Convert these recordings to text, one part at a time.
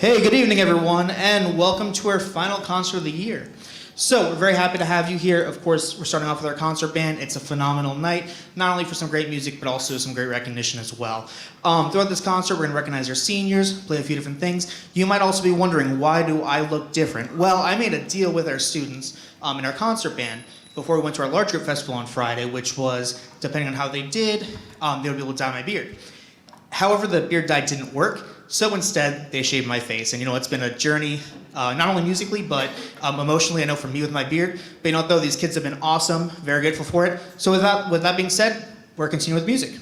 Hey, good evening, everyone, and welcome to our final concert of the year. So, we're very happy to have you here. Of course, we're starting off with our concert band. It's a phenomenal night, not only for some great music, but also some great recognition as well. Throughout this concert, we're going to recognize our seniors, play a few different things. You might also be wondering, why do I look different? Well, I made a deal with our students in our concert band before we went to our large group festival on Friday, which was, depending on how they did, they would be able to dye my beard. However, the beard dye didn't work, so instead they shaved my face. And it's been a journey, not only musically, but emotionally, I know for me with my beard. But though these kids have been awesome, very grateful for it. So with that being said, we're continuing with music.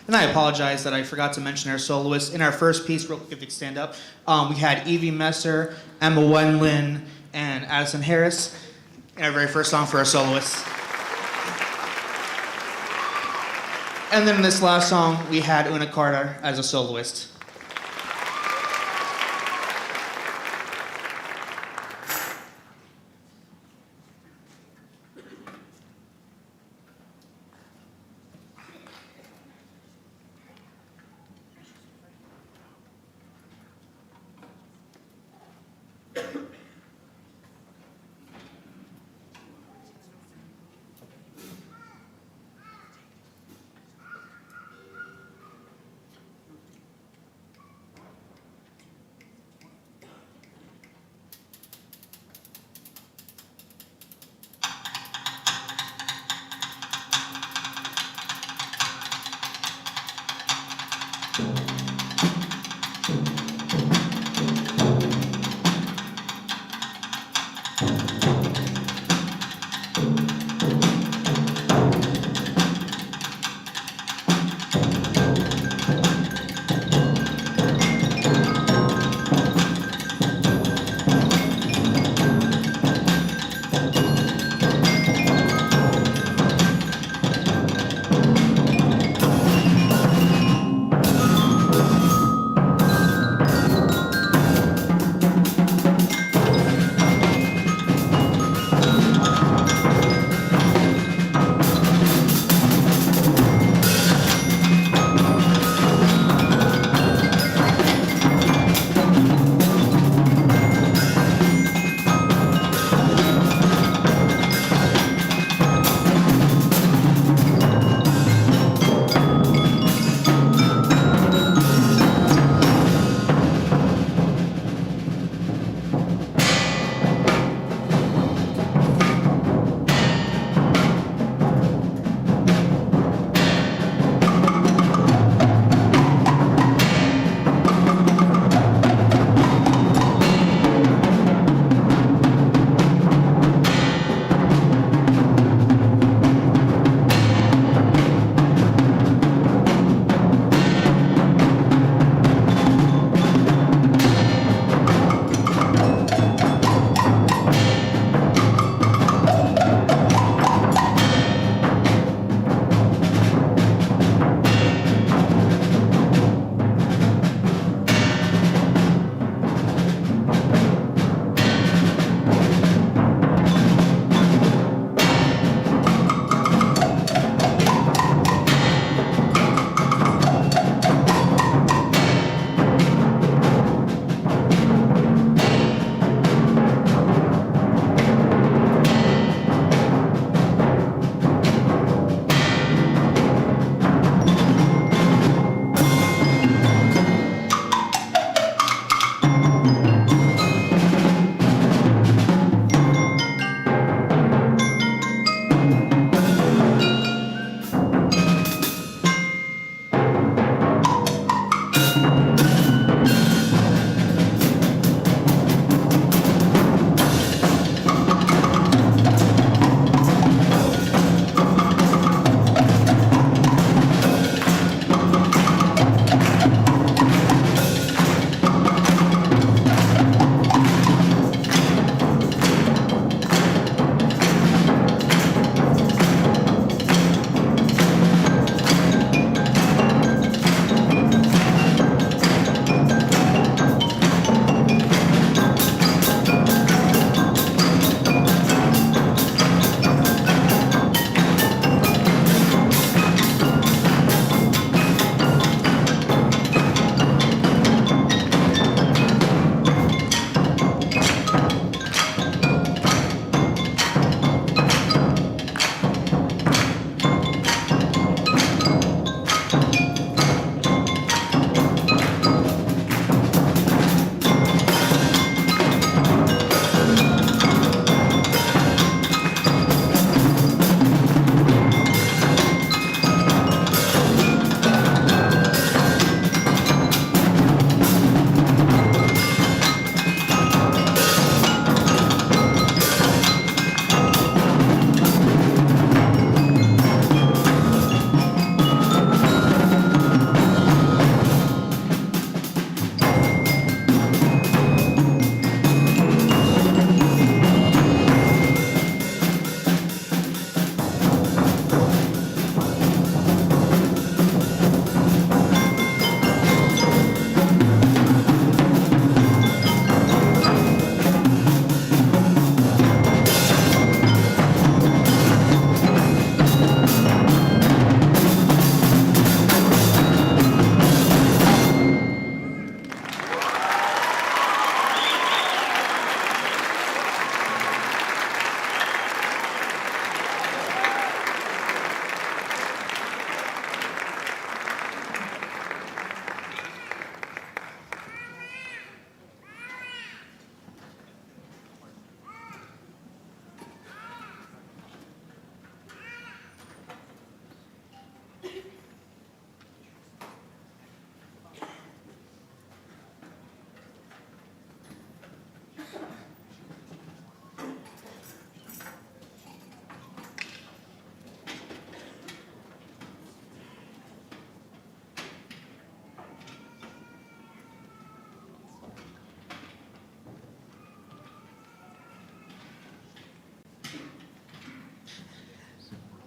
And I apologize that I forgot to mention our soloists. In our first piece, real quick, if you could stand up, we had Evie Messer, Emma Wenlin, and Addison Harris in our very first song for our soloists. And then in this last song, we had Una Carter as a soloist.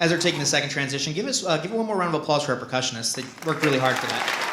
As they're taking the second transition, give one more round of applause for our percussionists. They worked really hard for that.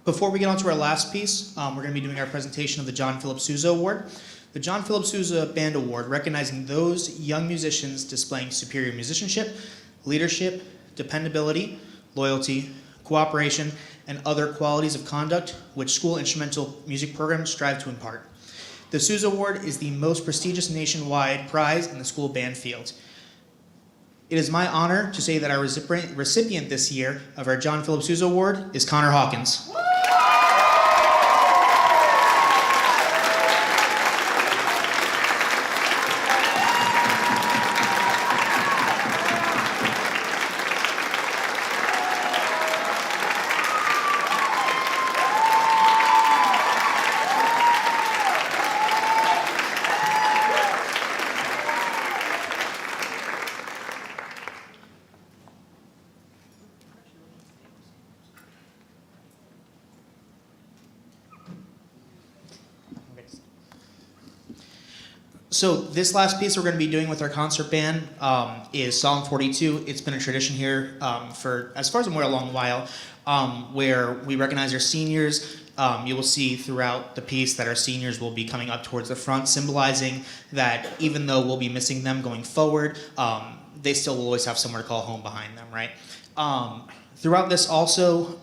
Before we get on to our last piece, we're going to be doing our presentation of the John Philip Sousa Award. The John Philip Sousa Band Award, recognizing those young musicians displaying superior musicianship, leadership, dependability, loyalty, cooperation, and other qualities of conduct which school instrumental music programs strive to impart. The Sousa Award is the most prestigious nationwide prize in the school band field. It is my honor to say that our recipient this year of our John Philip Sousa Award is Connor Hawkins. So this last piece we're going to be doing with our concert band is Psalm 42. It's been a tradition here for, as far as I'm aware, a long while, where we recognize our seniors. You will see throughout the piece that our seniors will be coming up towards the front, symbolizing that even though we'll be missing them going forward, they still will always have somewhere to call home behind them, right? Throughout this also,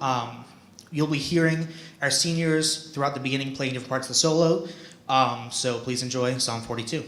you'll be hearing our seniors throughout the beginning playing different parts of the solo. So please enjoy Psalm 42.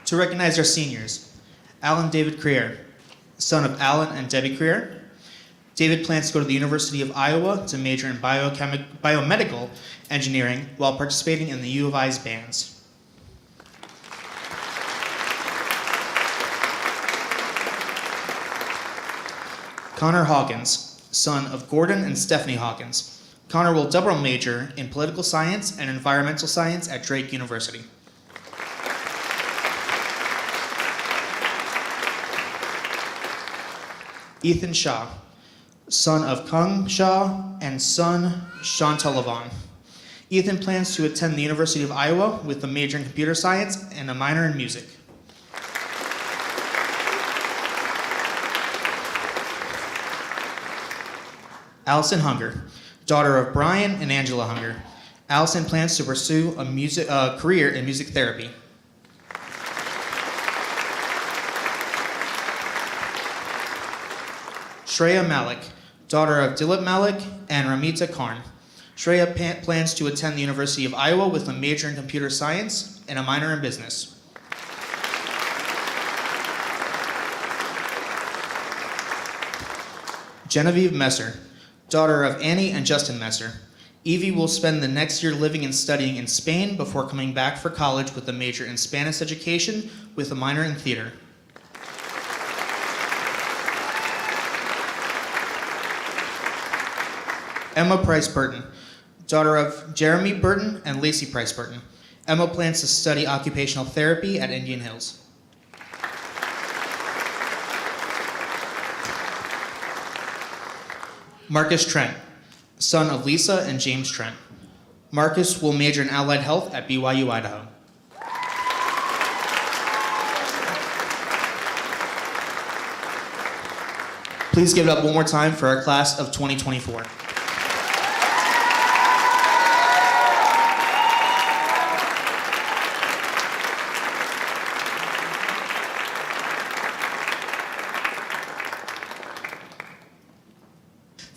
To recognize our seniors, Alan David Creer, son of Alan and Debbie Creer. David plans to go to the University of Iowa to major in biomedical engineering while participating in the U of I's bands. Connor Hawkins, son of Gordon and Stephanie Hawkins. Connor will double major in political science and environmental science at Drake University. Ethan Shaw, son of Kung Shaw and son Shantalavan. Ethan plans to attend the University of Iowa with a major in computer science and a minor in music. Allison Hunger, daughter of Brian and Angela Hunger. Allison plans to pursue a career in music therapy. Shreya Malik, daughter of Dilip Malik and Ramita Karn. Shreya plans to attend the University of Iowa with a major in computer science and a minor in business. Genevieve Messer, daughter of Annie and Justin Messer. Evie will spend the next year living and studying in Spain before coming back for college with a major in Spanish education with a minor in theater. Emma Price Burton, daughter of Jeremy Burton and Lacey Price Burton. Emma plans to study occupational therapy at Indian Hills. Marcus Trent, son of Lisa and James Trent. Marcus will major in allied health at BYU, Idaho. Please give it up one more time for our class of 2024.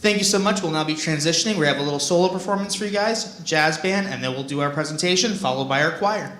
Thank you so much. We'll now be transitioning. We have a little solo performance for you guys, jazz band, and then we'll do our presentation, followed by our choir.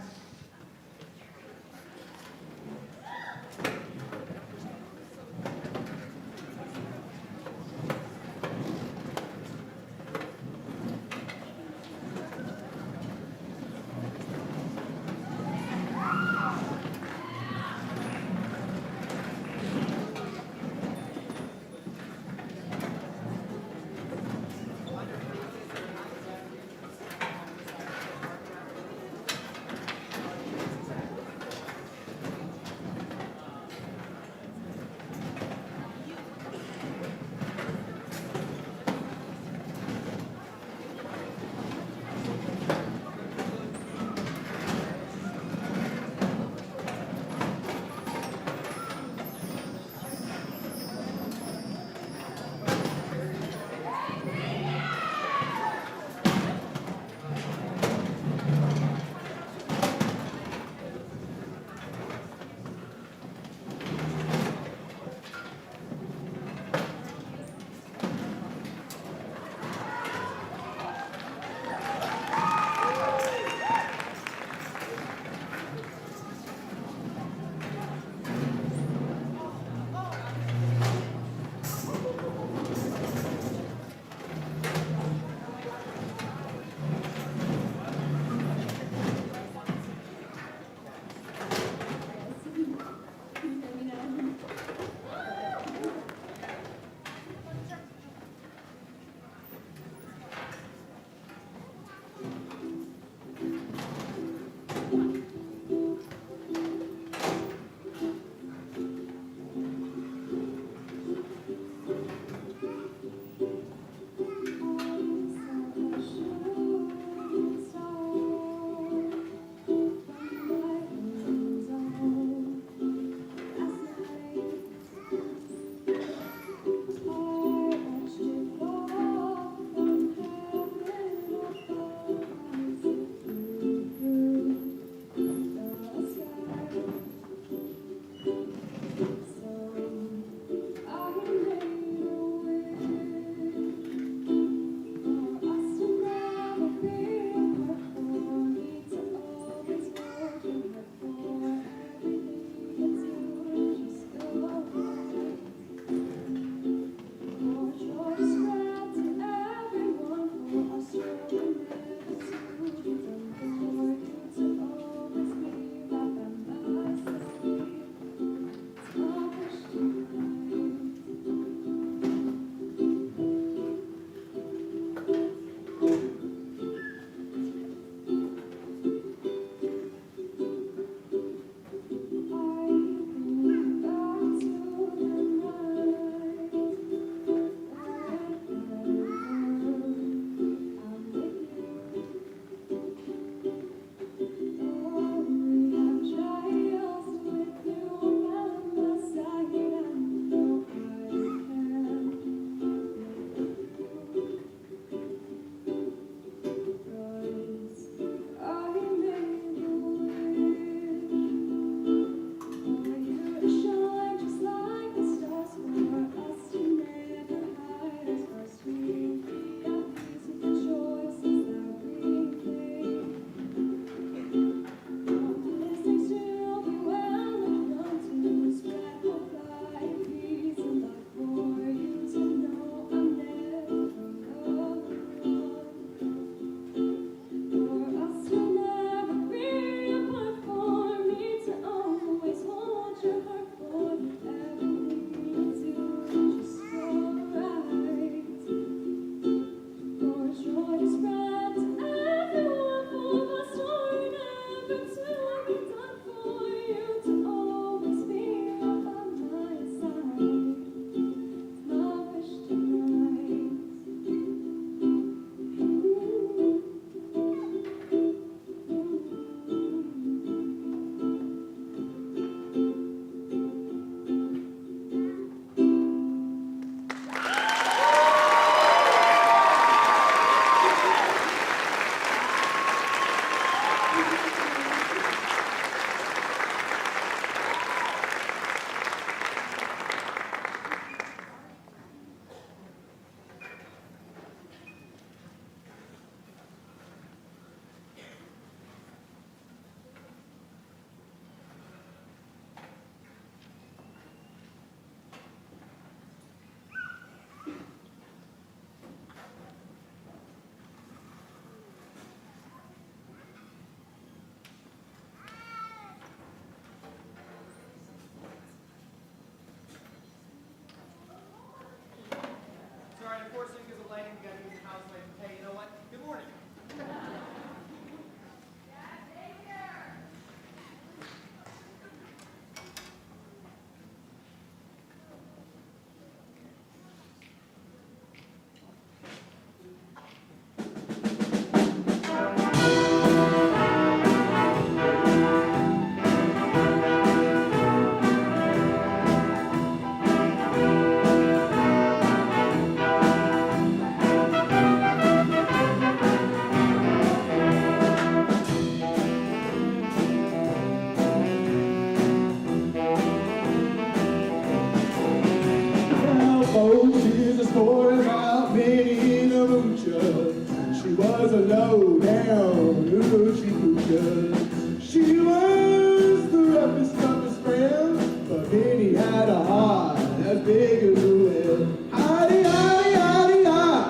was a low down little cheater. She was the roughest of his friends, but then he had a heart as big as a well. Howdy, howdy, howdy, howdy.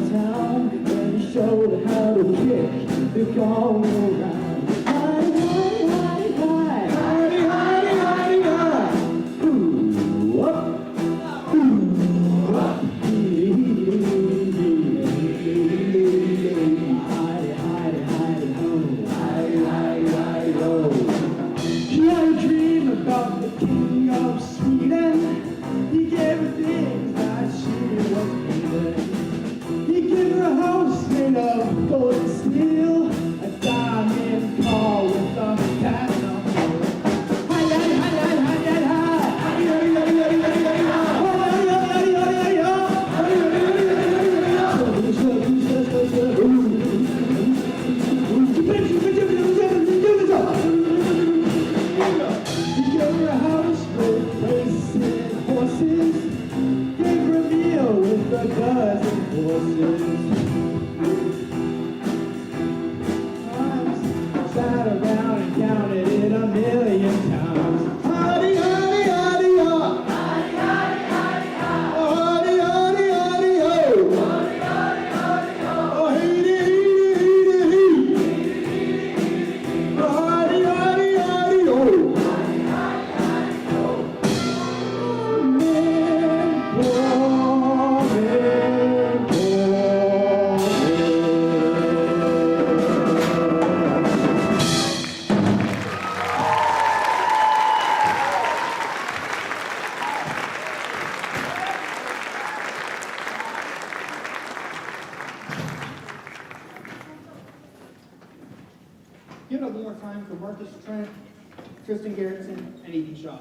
Town, and he showed her how to kick the gong around. Hi, hi, hi, hi, hi, hi, hi, hi. Ooh, up, ooh, up. Hi, hi, hi, ho, hi, hi, hi, ho. She had a dream about the king of Sweden. He gave her things that she was given. He gave her a house made of gold and steel, a diamond car with a platinum wheel. Hi, hi, hi, hi, hi, hi, hi. He gave her a house with racing horses. Gave her a meal with a dozen horses. Sat around and counted it a million times. Howdy, howdy, howdy, ho. Howdy, howdy, howdy, ho. Oh, howdy, howdy, howdy, ho. Howdy, howdy, howdy, ho. Oh, heedy, heedy, heedy, heedy. Oh, howdy, howdy, howdy, ho. Howdy, howdy, howdy, ho. Give it up one more time for Marcus Trent, Tristan Garrettson, and Ethan Shaw.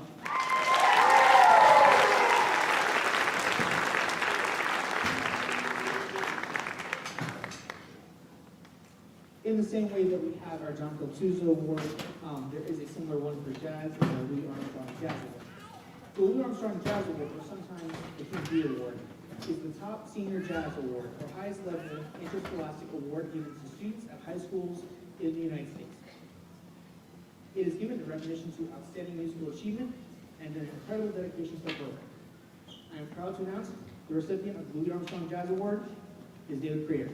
In the same way that we have our John Coltuzo Award, there is a similar one for jazz, the Louis Armstrong Jazz Award. The Louis Armstrong Jazz Award, or sometimes the King B Award, is the top senior jazz award, or highest level interscholastic award given to students at high schools in the United States. It is given in recognition to outstanding musical achievement and their incredible dedication to the program. I am proud to announce the recipient of the Louis Armstrong Jazz Award is David Creer.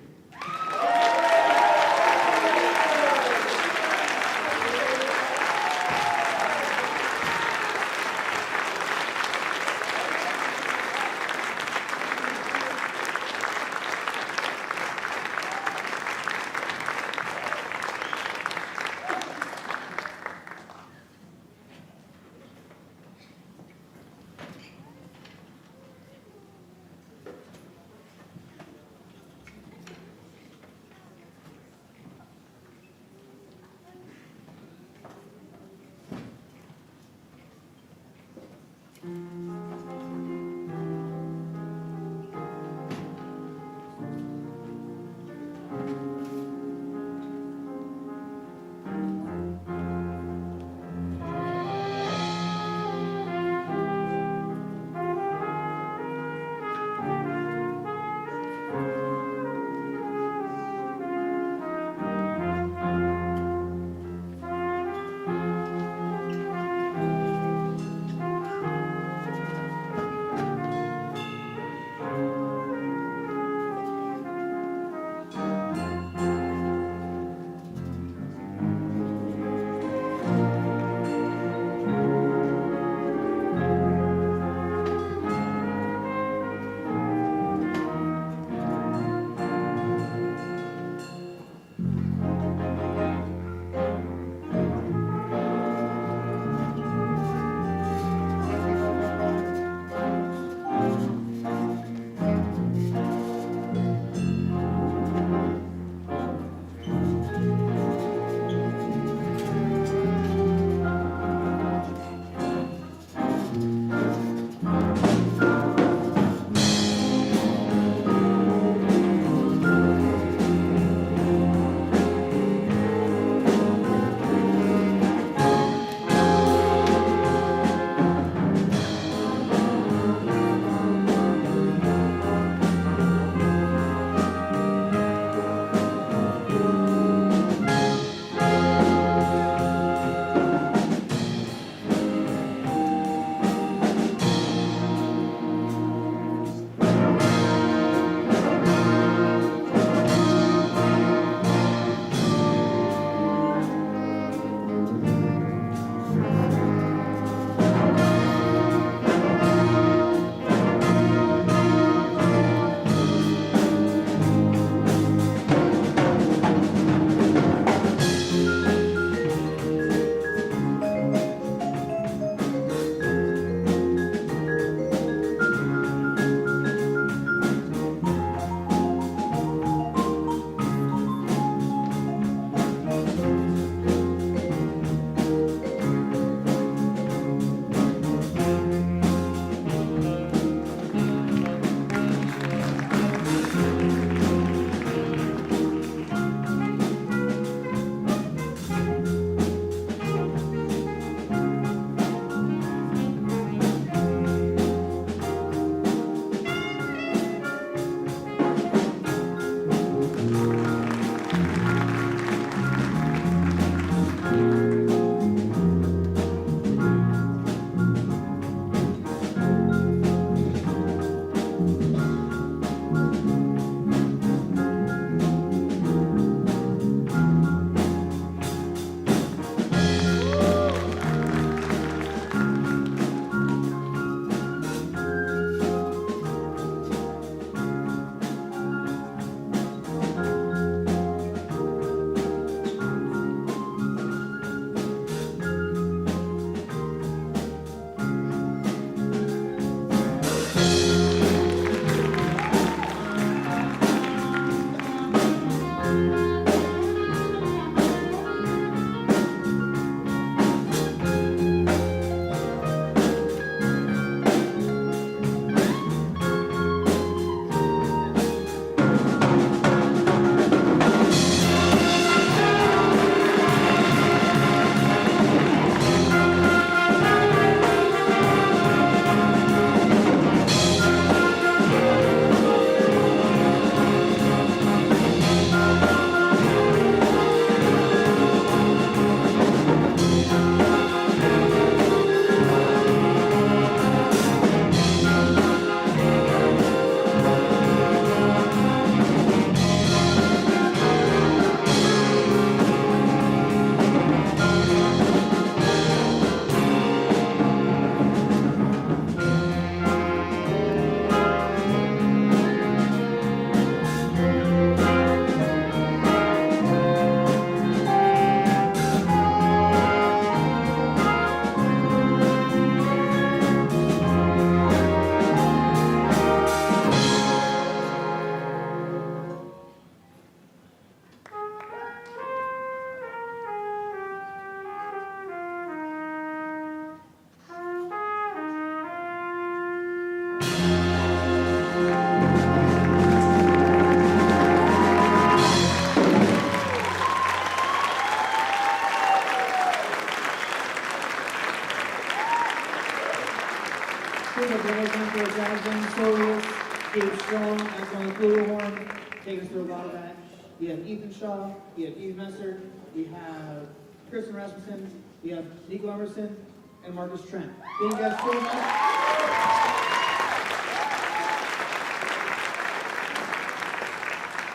flugelhorn, take us through a lot of that. We have Ethan Shaw, we have Eve Messer, we have Kristen Rasmussen, we have Nico Emerson, and Marcus Trent. Thank you guys so much.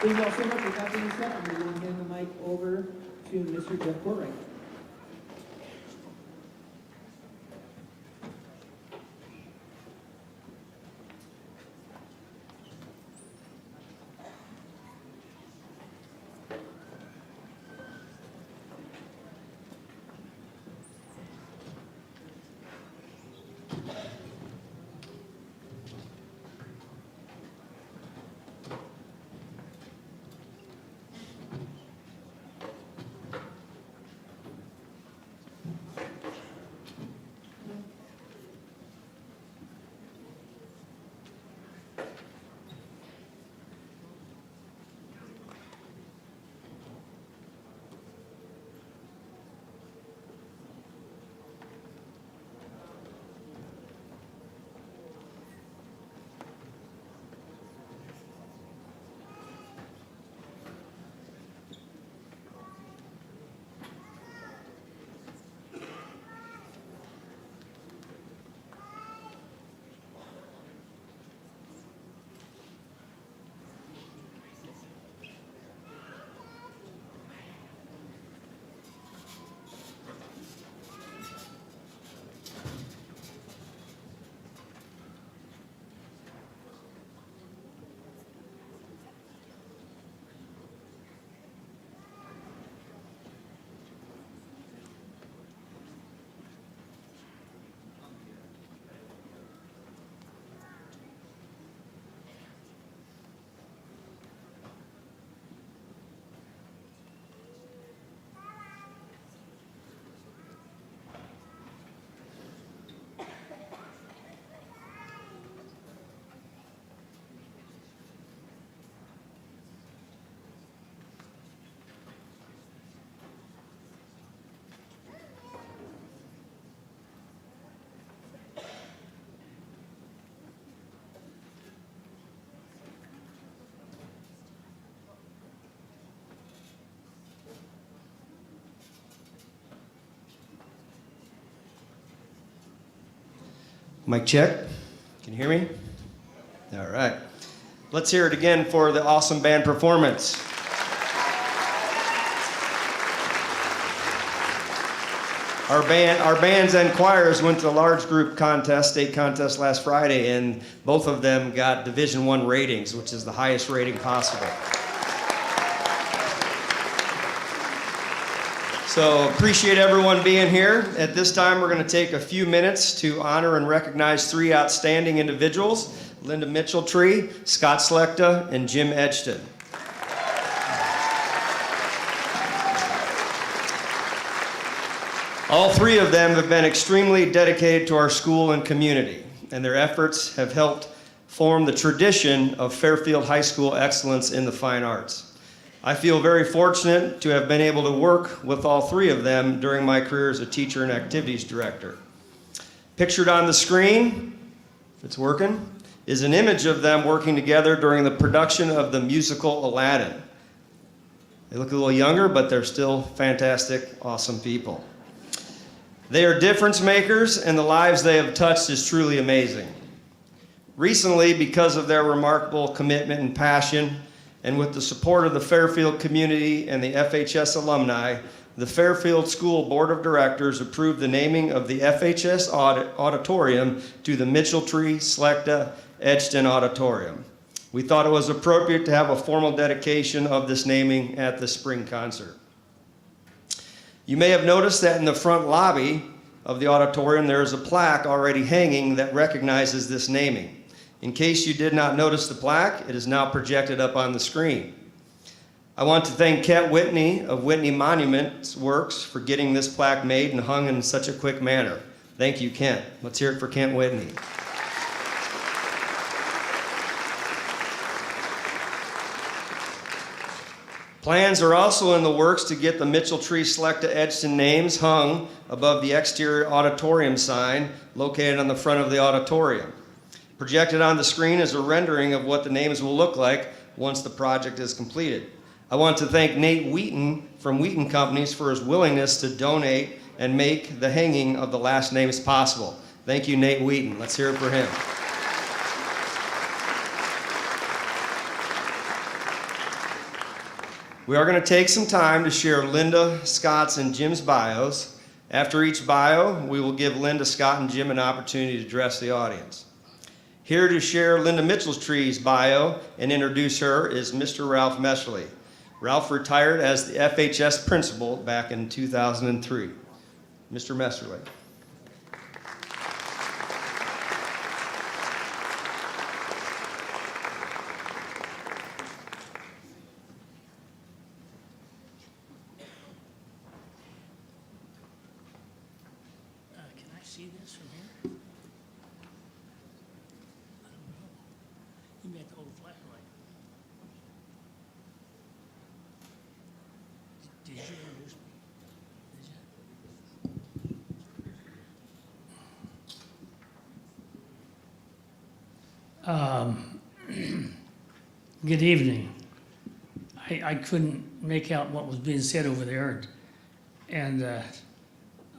Thank you all so much. With that being said, I'm going to go and hand the mic over to Mr. Jeff Corright. Mic check. Can you hear me? All right. Let's hear it again for the awesome band performance. Our bands and choirs went to the large group contest, state contest last Friday, and both of them got Division I ratings, which is the highest rating possible. So appreciate everyone being here. At this time, we're going to take a few minutes to honor and recognize three outstanding individuals: Linda Mitchell-Tree, Scott Slechta, and Jim Edgston. All three of them have been extremely dedicated to our school and community, and their efforts have helped form the tradition of Fairfield High School excellence in the fine arts. I feel very fortunate to have been able to work with all three of them during my career as a teacher and activities director. Pictured on the screen, if it's working, is an image of them working together during the production of the musical Aladdin. They look a little younger, but they're still fantastic, awesome people. They are difference makers, and the lives they have touched is truly amazing. Recently, because of their remarkable commitment and passion, and with the support of the Fairfield community and the FHS alumni, the Fairfield School Board of Directors approved the naming of the FHS Auditorium to the Mitchell-Tree Slechta Edgston Auditorium. We thought it was appropriate to have a formal dedication of this naming at the spring concert. You may have noticed that in the front lobby of the auditorium there is a plaque already hanging that recognizes this naming. In case you did not notice the plaque, it is now projected up on the screen. I want to thank Kent Whitney of Whitney Monuments Works for getting this plaque made and hung in such a quick manner. Thank you, Kent. Let's hear it for Kent Whitney. Plans are also in the works to get the Mitchell-Tree Slechta Edgston names hung above the exterior auditorium sign located on the front of the auditorium. Projected on the screen is a rendering of what the names will look like once the project is completed. I want to thank Nate Wheaton from Wheaton Companies for his willingness to donate and make the hanging of the last names possible. Thank you, Nate Wheaton. Let's hear it for him. We are going to take some time to share Linda, Scott's, and Jim's bios. After each bio, we will give Linda, Scott, and Jim an opportunity to address the audience. Here to share Linda Mitchell-Tree's bio and introduce her is Mr. Ralph Messerly. Ralph retired as the FHS principal back in 2003. Mr. Messerly. Can I see this from here? I don't know. You may have to hold a flashlight. Did you introduce me? Did you? Good evening. I couldn't make out what was being said over there, and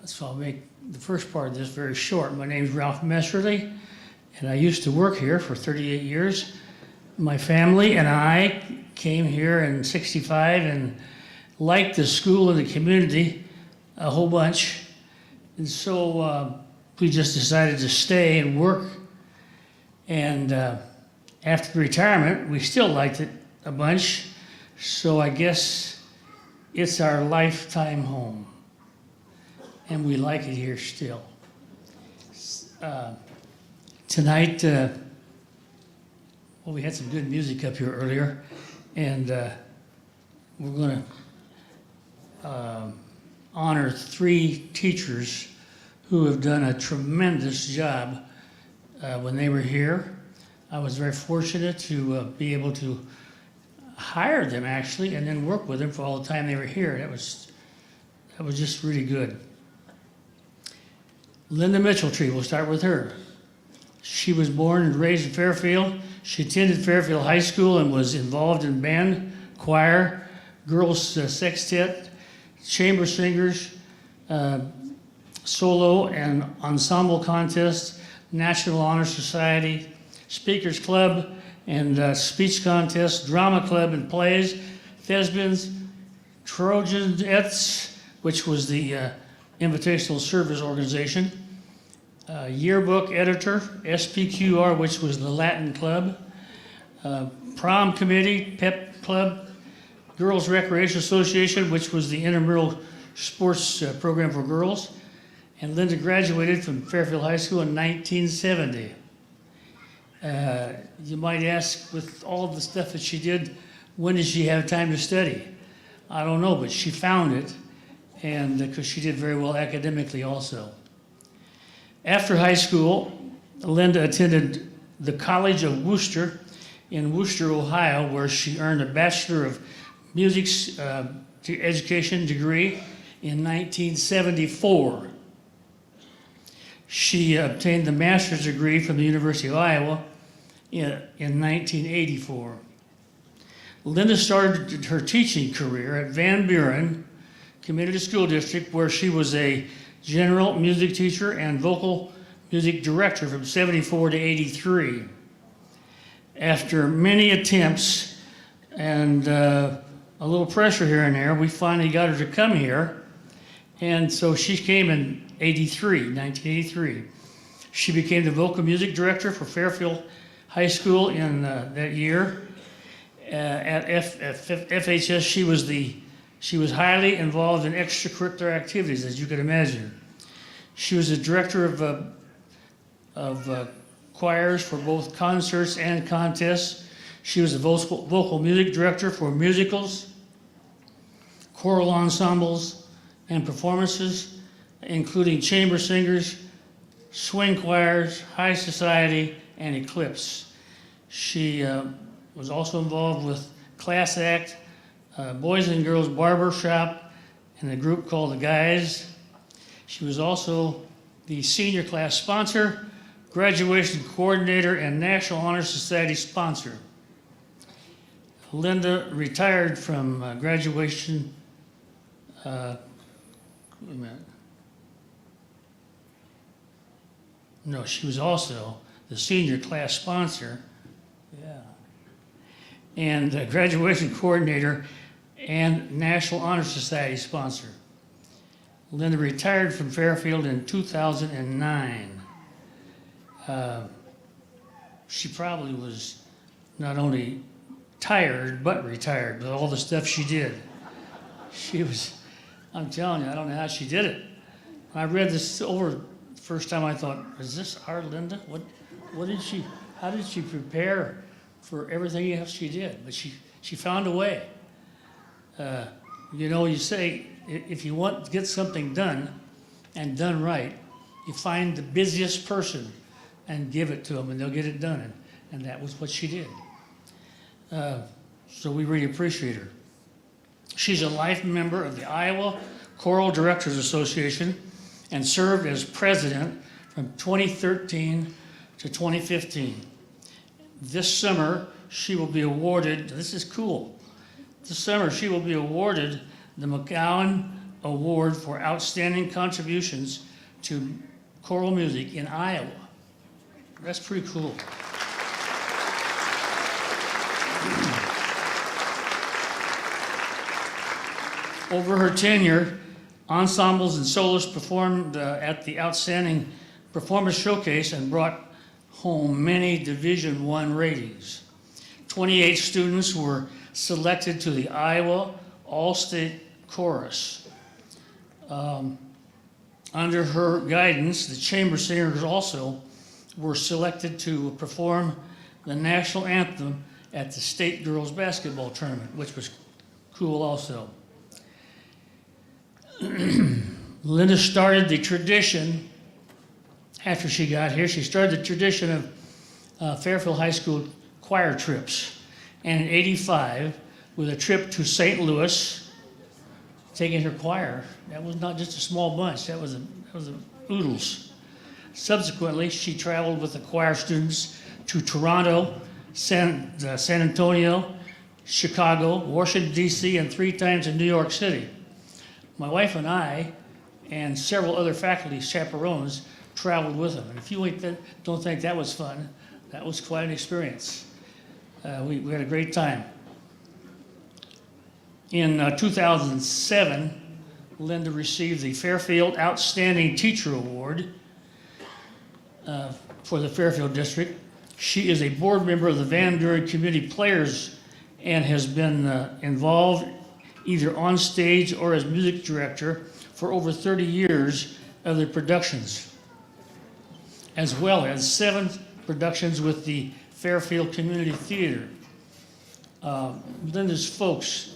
so I'll make the first part of this very short. My name's Ralph Messerly, and I used to work here for 38 years. My family and I came here in '65 and liked the school and the community a whole bunch. And so we just decided to stay and work. And after retirement, we still liked it a bunch. So I guess it's our lifetime home. And we like it here still. Tonight, well, we had some good music up here earlier, and we're going to honor 3 teachers who have done a tremendous job when they were here. I was very fortunate to be able to hire them, actually, and then work with them for all the time they were here. That was just really good. Linda Mitchell-Tree, we'll start with her. She was born and raised in Fairfield. She attended Fairfield High School and was involved in band, choir, girls sextet, chamber singers, solo and ensemble contests, National Honor Society, Speakers Club and speech contests, drama club and plays, thespians, Trojanettes, which was the Invitational Service Organization, yearbook editor, SPQR, which was the Latin Club, prom committee, pep club, Girls Recreation Association, which was the intramural sports program for girls. And Linda graduated from Fairfield High School in 1970. You might ask, with all the stuff that she did, when did she have time to study? I don't know, but she found it, and because she did very well academically also. After high school, Linda attended the College of Worcester in Worcester, Ohio, where she earned a Bachelor of Music Education degree in 1974. She obtained the master's degree from the University of Iowa in 1984. Linda started her teaching career at Van Buren Community School District, where she was a general music teacher and vocal music director from '74 to '83. After many attempts and a little pressure here and there, we finally got her to come here. And so she came in 1983. She became the vocal music director for Fairfield High School in that year. At FHS, she was highly involved in extracurricular activities, as you could imagine. She was the director of choirs for both concerts and contests. She was the vocal music director for musicals, choral ensembles, and performances, including chamber singers, swing choirs, high society, and Eclipse. She was also involved with Class Act, Boys and Girls Barber Shop, and a group called The Guys. She was also the senior class sponsor, graduation coordinator, and National Honor Society sponsor. Linda retired from graduation. Wait a minute. No, she was also the senior class sponsor. Yeah. And graduation coordinator and National Honor Society sponsor. Linda retired from Fairfield in 2009. She probably was not only tired, but retired with all the stuff she did. She was, I'm telling you, I don't know how she did it. When I read this over the first time, I thought, is this our Linda? How did she prepare for everything else she did? But she found a way. You say, if you want to get something done and done right, you find the busiest person and give it to them, and they'll get it done. And that was what she did. So we really appreciate her. She's a life member of the Iowa Choral Directors Association and served as president from 2013 to 2015. This summer, she will be awarded, this is cool, this summer she will be awarded the McGowan Award for Outstanding Contributions to Choral Music in Iowa. That's pretty cool. Over her tenure, ensembles and soloists performed at the Outstanding Performance Showcase and brought home many Division I ratings. 28 students were selected to the Iowa All-State Chorus. Under her guidance, the chamber singers also were selected to perform the national anthem at the state girls basketball tournament, which was cool also. Linda started the tradition, after she got here, she started the tradition of Fairfield High School choir trips. And in '85, with a trip to St. Louis, taking her choir, that was not just a small bunch, that was a oodles. Subsequently, she traveled with the choir students to Toronto, San Antonio, Chicago, Washington, D.C., and 3 times in New York City. My wife and I, and several other faculty chaperones, traveled with them. And if you don't think that was fun, that was quite an experience. We had a great time. In 2007, Linda received the Fairfield Outstanding Teacher Award for the Fairfield District. She is a board member of the Van Buren Community Players and has been involved either on stage or as music director for over 30 years of their productions, as well as 7 productions with the Fairfield Community Theater. Linda's folks,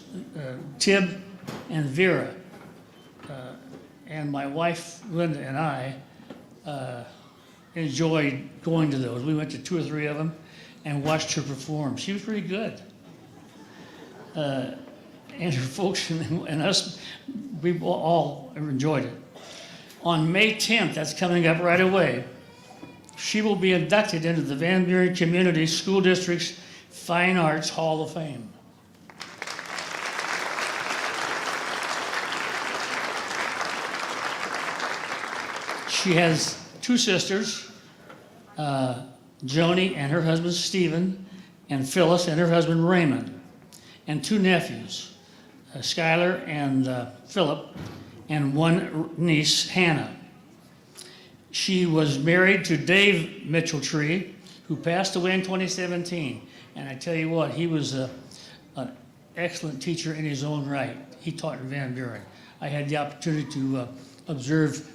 Tib and Vera, and my wife Linda and I enjoyed going to those. We went to 2 or 3 of them and watched her perform. She was pretty good. And her folks and us, we all enjoyed it. On May 10th, that's coming up right away, she will be inducted into the Van Buren Community School District's Fine Arts Hall of Fame. She has 2 sisters, Joni and her husband Stephen, and Phyllis and her husband Raymond, and 2 nephews, Skylar and Philip, and 1 niece, Hannah. She was married to Dave Mitchell-Tree, who passed away in 2017. And I tell you what, he was an excellent teacher in his own right. He taught in Van Buren. I had the opportunity to observe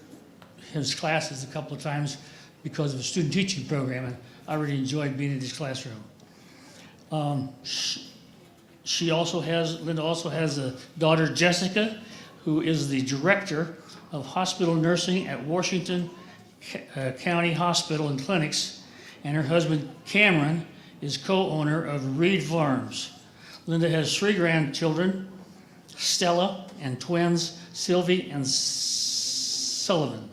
his classes a couple of times because of a student teaching program, and I really enjoyed being in his classroom. Linda also has a daughter, Jessica, who is the director of hospital nursing at Washington County Hospital and Clinics, and her husband, Cameron, is co-owner of Reed Farms. Linda has 3 grandchildren, Stella, and twins, Sylvie and Sullivan.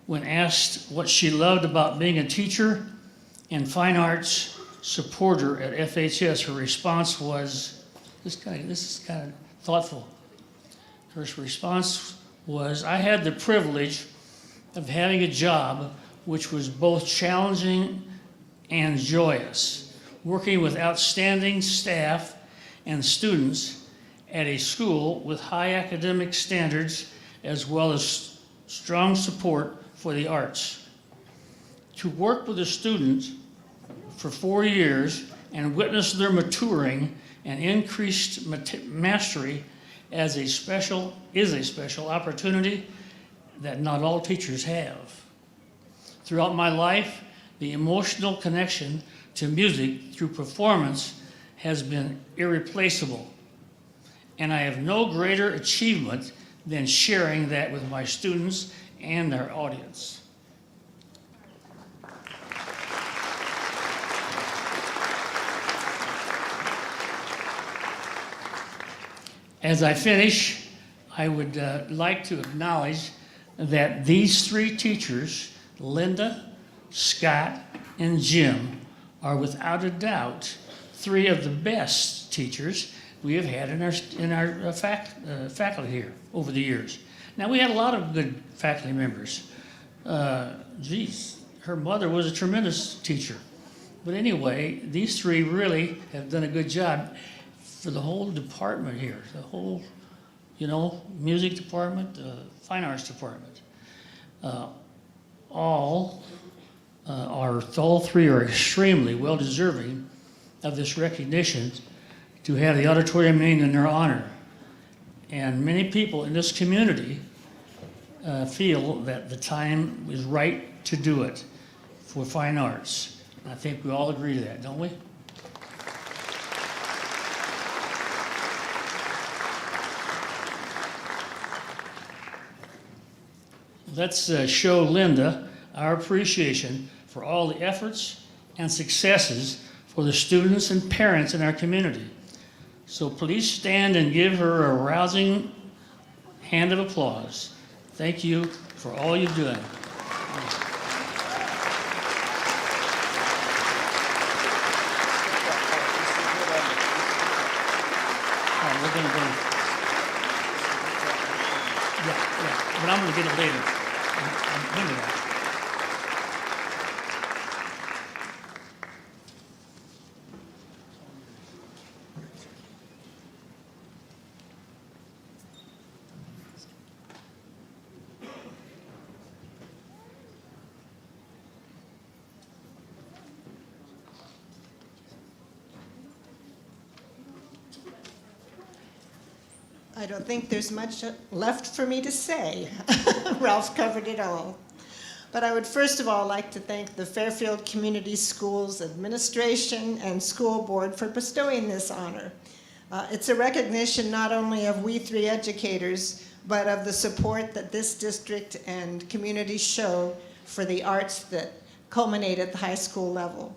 When asked what she loved about being a teacher and fine arts supporter at FHS. Her response was, this is kind of thoughtful. Her response was, I had the privilege of having a job which was both challenging and joyous, working with outstanding staff and students at a school with high academic standards as well as strong support for the arts. To work with a student for 4 years and witness their maturing and increased mastery is a special opportunity that not all teachers have. Throughout my life, the emotional connection to music through performance has been irreplaceable, and I have no greater achievement than sharing that with my students and our audience. As I finish, I would like to acknowledge that these 3 teachers, Linda, Scott, and Jim, are without a doubt 3 of the best teachers we have had in our faculty here over the years. Now, we had a lot of good faculty members. Her mother was a tremendous teacher. But anyway, these 3 really have done a good job for the whole department here, the whole, music department, fine arts department. All 3 are extremely well deserving of this recognition to have the auditorium named in their honor. And many people in this community feel that the time is right to do it for fine arts. And I think we all agree to that, don't we? Let's show Linda our appreciation for all the efforts and successes for the students and parents in our community. So please stand and give her a rousing hand of applause. Thank you for all you're doing. We're going to go. Yeah, but I'm going to get it later. I'm into that. I don't think there's much left for me to say. Ralph covered it all. But I would first of all like to thank the Fairfield Community Schools Administration and School Board for bestowing this honor. It's a recognition not only of we 3 educators, but of the support that this district and community show for the arts that culminate at the high school level.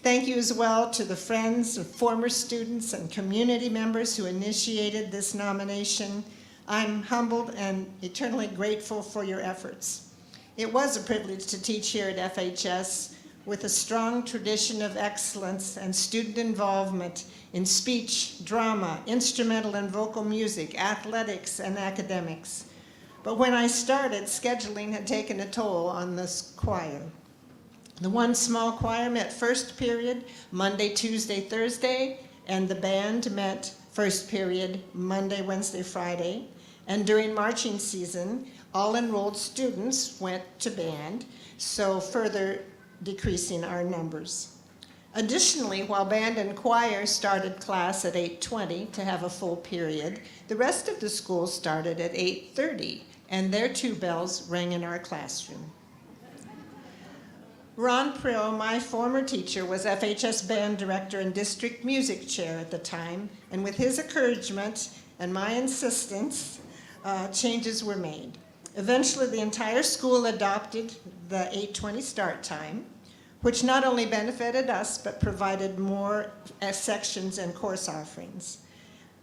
Thank you as well to the friends of former students and community members who initiated this nomination. I'm humbled and eternally grateful for your efforts. It was a privilege to teach here at FHS with a strong tradition of excellence and student involvement in speech, drama, instrumental and vocal music, athletics, and academics. But when I started, scheduling had taken a toll on this choir. The one small choir met first period, Monday, Tuesday, Thursday, and the band met first period, Monday, Wednesday, Friday. And during marching season, all enrolled students went to band, so further decreasing our numbers. Additionally, while band and choir started class at 8:20 to have a full period, the rest of the school started at 8:30, and their 2 bells rang in our classroom. Ron Prill, my former teacher, was FHS band director and district music chair at the time, and with his encouragement and my insistence, changes were made. Eventually, the entire school adopted the 8:20 start time, which not only benefited us, but provided more sections and course offerings.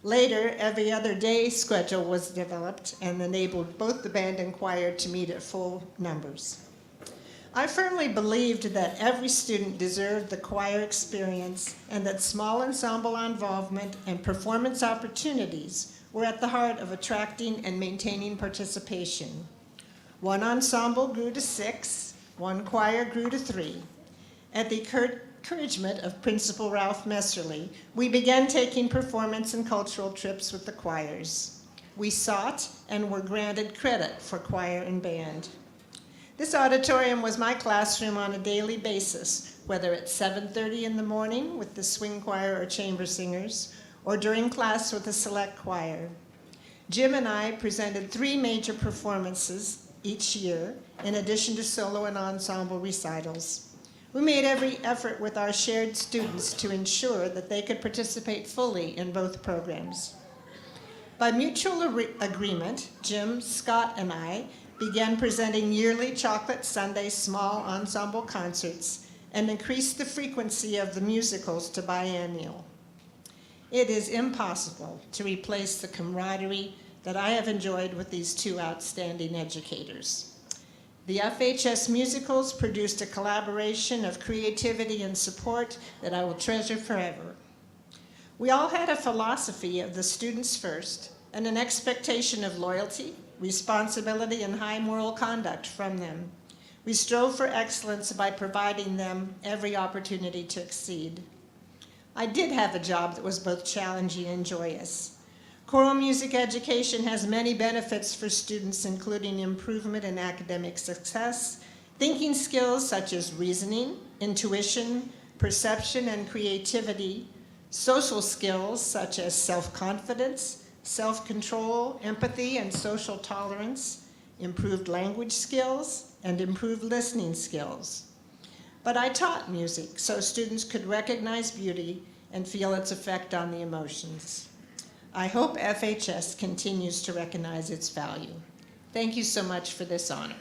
Later, every other day schedule was developed and enabled both the band and choir to meet at full numbers. I firmly believed that every student deserved the choir experience and that small ensemble involvement and performance opportunities were at the heart of attracting and maintaining participation. One ensemble grew to 6, one choir grew to 3. At the encouragement of Principal Ralph Messerly, we began taking performance and cultural trips with the choirs. We sought and were granted credit for choir and band. This auditorium was my classroom on a daily basis, whether at 7:30 in the morning with the swing choir or chamber singers, or during class with the select choir. Jim and I presented 3 major performances each year, in addition to solo and ensemble recitals. We made every effort with our shared students to ensure that they could participate fully in both programs. By mutual agreement, Jim, Scott, and I began presenting yearly Chocolate Sunday small ensemble concerts and increased the frequency of the musicals to biennial. It is impossible to replace the camaraderie that I have enjoyed with these 2 outstanding educators. The FHS musicals produced a collaboration of creativity and support that I will treasure forever. We all had a philosophy of the students first and an expectation of loyalty, responsibility, and high moral conduct from them. We strove for excellence by providing them every opportunity to exceed. I did have a job that was both challenging and joyous. Choral music education has many benefits for students, including improvement in academic success, thinking skills such as reasoning, intuition, perception, and creativity, social skills such as self-confidence, self-control, empathy, and social tolerance, improved language skills, and improved listening skills. But I taught music so students could recognize beauty and feel its effect on the emotions. I hope FHS continues to recognize its value. Thank you so much for this honor.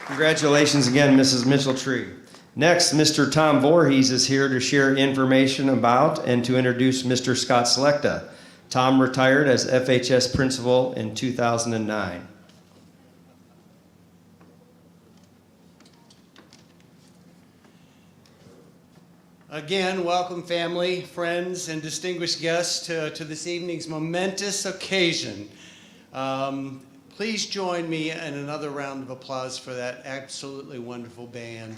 Congratulations again, Mrs. Mitchell-Tree. Next, Mr. Tom Voorhees is here to share information about and to introduce Mr. Scott Selecta. Tom retired as FHS principal in 2009. Again, welcome family, friends, and distinguished guests to this evening's momentous occasion. Please join me in another round of applause for that absolutely wonderful band.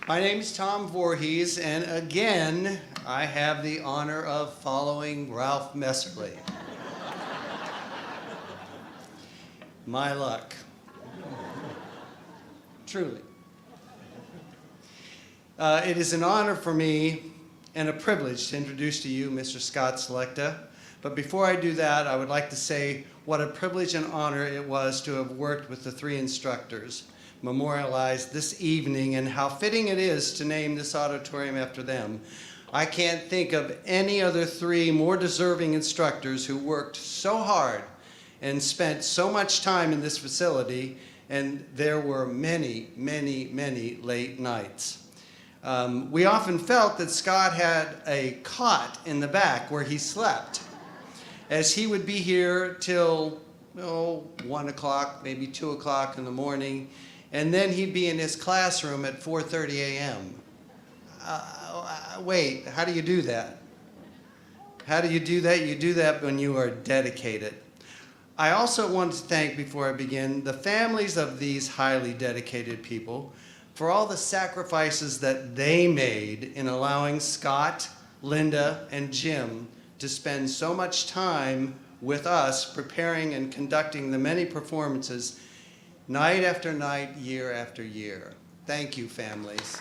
My name is Tom Voorhees, and again, I have the honor of following Ralph Messerly. My luck. Truly. It is an honor for me and a privilege to introduce to you Mr. Scott Selecta. But before I do that, I would like to say what a privilege and honor it was to have worked with the 3 instructors memorialized this evening, and how fitting it is to name this auditorium after them. I can't think of any other 3 more deserving instructors who worked so hard and spent so much time in this facility, and there were many, many, many late nights. We often felt that Scott had a cot in the back where he slept, as he would be here till 1 o'clock, maybe 2 o'clock in the morning, and then he'd be in his classroom at 4:30 a.m. Wait, how do you do that? How do you do that? You do that when you are dedicated. I also want to thank, before I begin, the families of these highly dedicated people for all the sacrifices that they made in allowing Scott, Linda, and Jim to spend so much time with us preparing and conducting the many performances night after night, year after year. Thank you, families.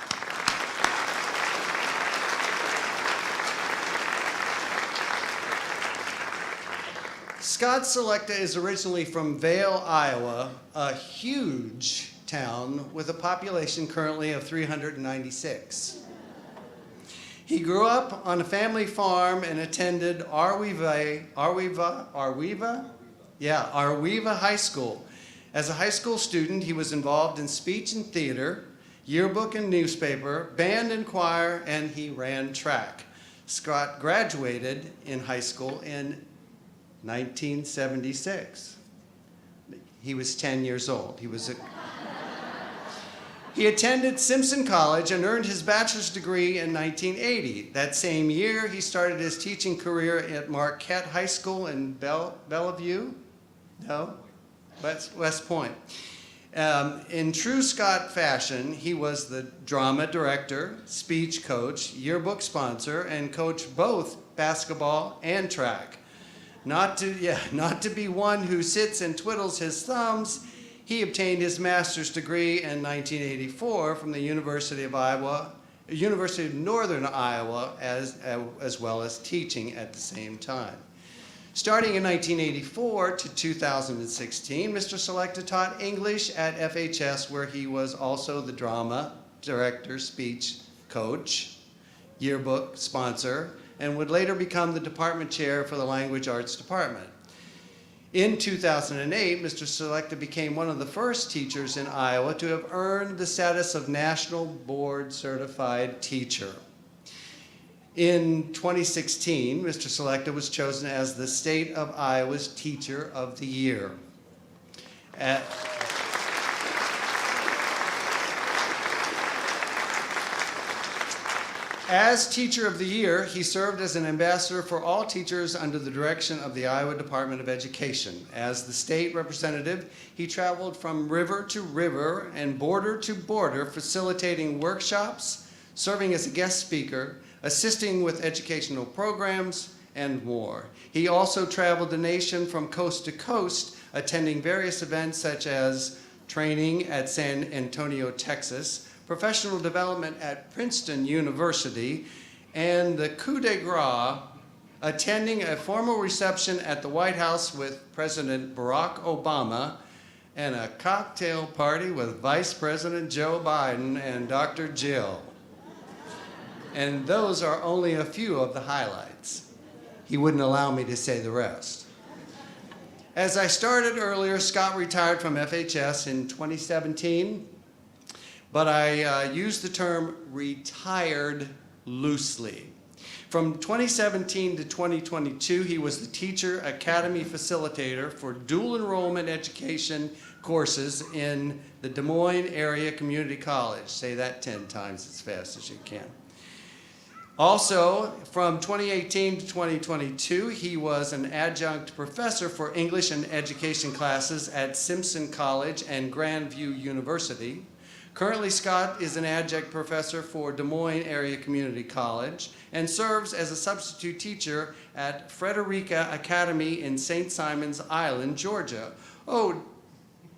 Scott Selecta is originally from Vale, Iowa, a huge town with a population currently of 396. He grew up on a family farm and attended Arweva High School. As a high school student, he was involved in speech and theater, yearbook and newspaper, band and choir, and he ran track. Scott graduated in high school in 1976. He was 10 years old. He attended Simpson College and earned his bachelor's degree in 1980. That same year, he started his teaching career at Marquette High School in Bellevue? No? West Point. In true Scott fashion, he was the drama director, speech coach, yearbook sponsor, and coached both basketball and track. Not to be one who sits and twiddles his thumbs, he obtained his master's degree in 1984 from the University of Northern Iowa, as well as teaching at the same time. Starting in 1984 to 2016, Mr. Selecta taught English at FHS, where he was also the drama director, speech coach, yearbook sponsor, and would later become the department chair for the Language Arts Department. In 2008, Mr. Selecta became one of the first teachers in Iowa to have earned the status of National Board Certified Teacher. In 2016, Mr. Selecta was chosen as the State of Iowa's Teacher of the Year. As Teacher of the Year, he served as an ambassador for all teachers under the direction of the Iowa Department of Education. As the state representative, he traveled from river to river and border to border, facilitating workshops, serving as a guest speaker, assisting with educational programs, and more. He also traveled the nation from coast to coast, attending various events such as training at San Antonio, Texas, professional development at Princeton University, and the coup de grace, attending a formal reception at the White House with President Barack Obama, and a cocktail party with Vice President Joe Biden and Dr. Jill. And those are only a few of the highlights. He wouldn't allow me to say the rest. As I started earlier, Scott retired from FHS in 2017, but I use the term retired loosely. From 2017 to 2022, he was the Teacher Academy Facilitator for dual enrollment education courses in the Des Moines Area Community College. Say that 10 times as fast as you can. Also, from 2018 to 2022, he was an adjunct professor for English and education classes at Simpson College and Grandview University. Currently, Scott is an adjunct professor for Des Moines Area Community College and serves as a substitute teacher at Frederica Academy in St. Simons Island, Georgia. Oh,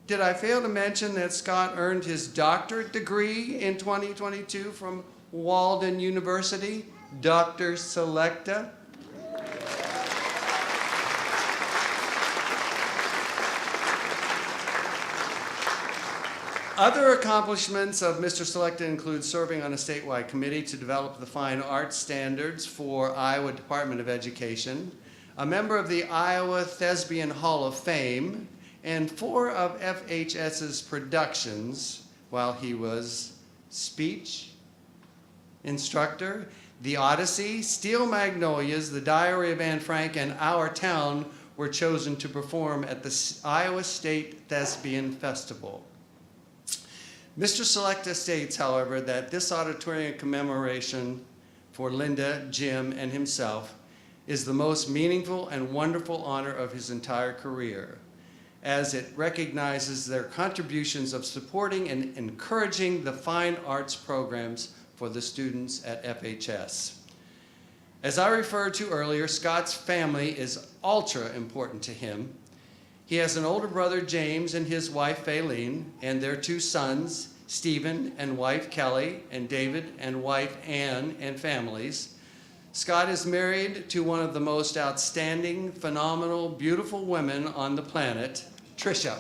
did I fail to mention that Scott earned his doctorate degree in 2022 from Walden University? Dr. Selecta. Other accomplishments of Mr. Selecta include serving on a statewide committee to develop the fine arts standards for Iowa Department of Education, a member of the Iowa Thespian Hall of Fame, and 4 of FHS's productions while he was speech instructor. The Odyssey, Steel Magnolias, The Diary of Anne Frank, and Our Town were chosen to perform at the Iowa State Thespian Festival. Mr. Selecta states, however, that this auditorium commemoration for Linda, Jim, and himself is the most meaningful and wonderful honor of his entire career, as it recognizes their contributions of supporting and encouraging the fine arts programs for the students at FHS. As I referred to earlier, Scott's family is ultra important to him. He has an older brother, James, and his wife, Faylene, and their 2 sons, Stephen and wife, Kelly, and David and wife, Ann, and families. Scott is married to one of the most outstanding, phenomenal, beautiful women on the planet, Trisha.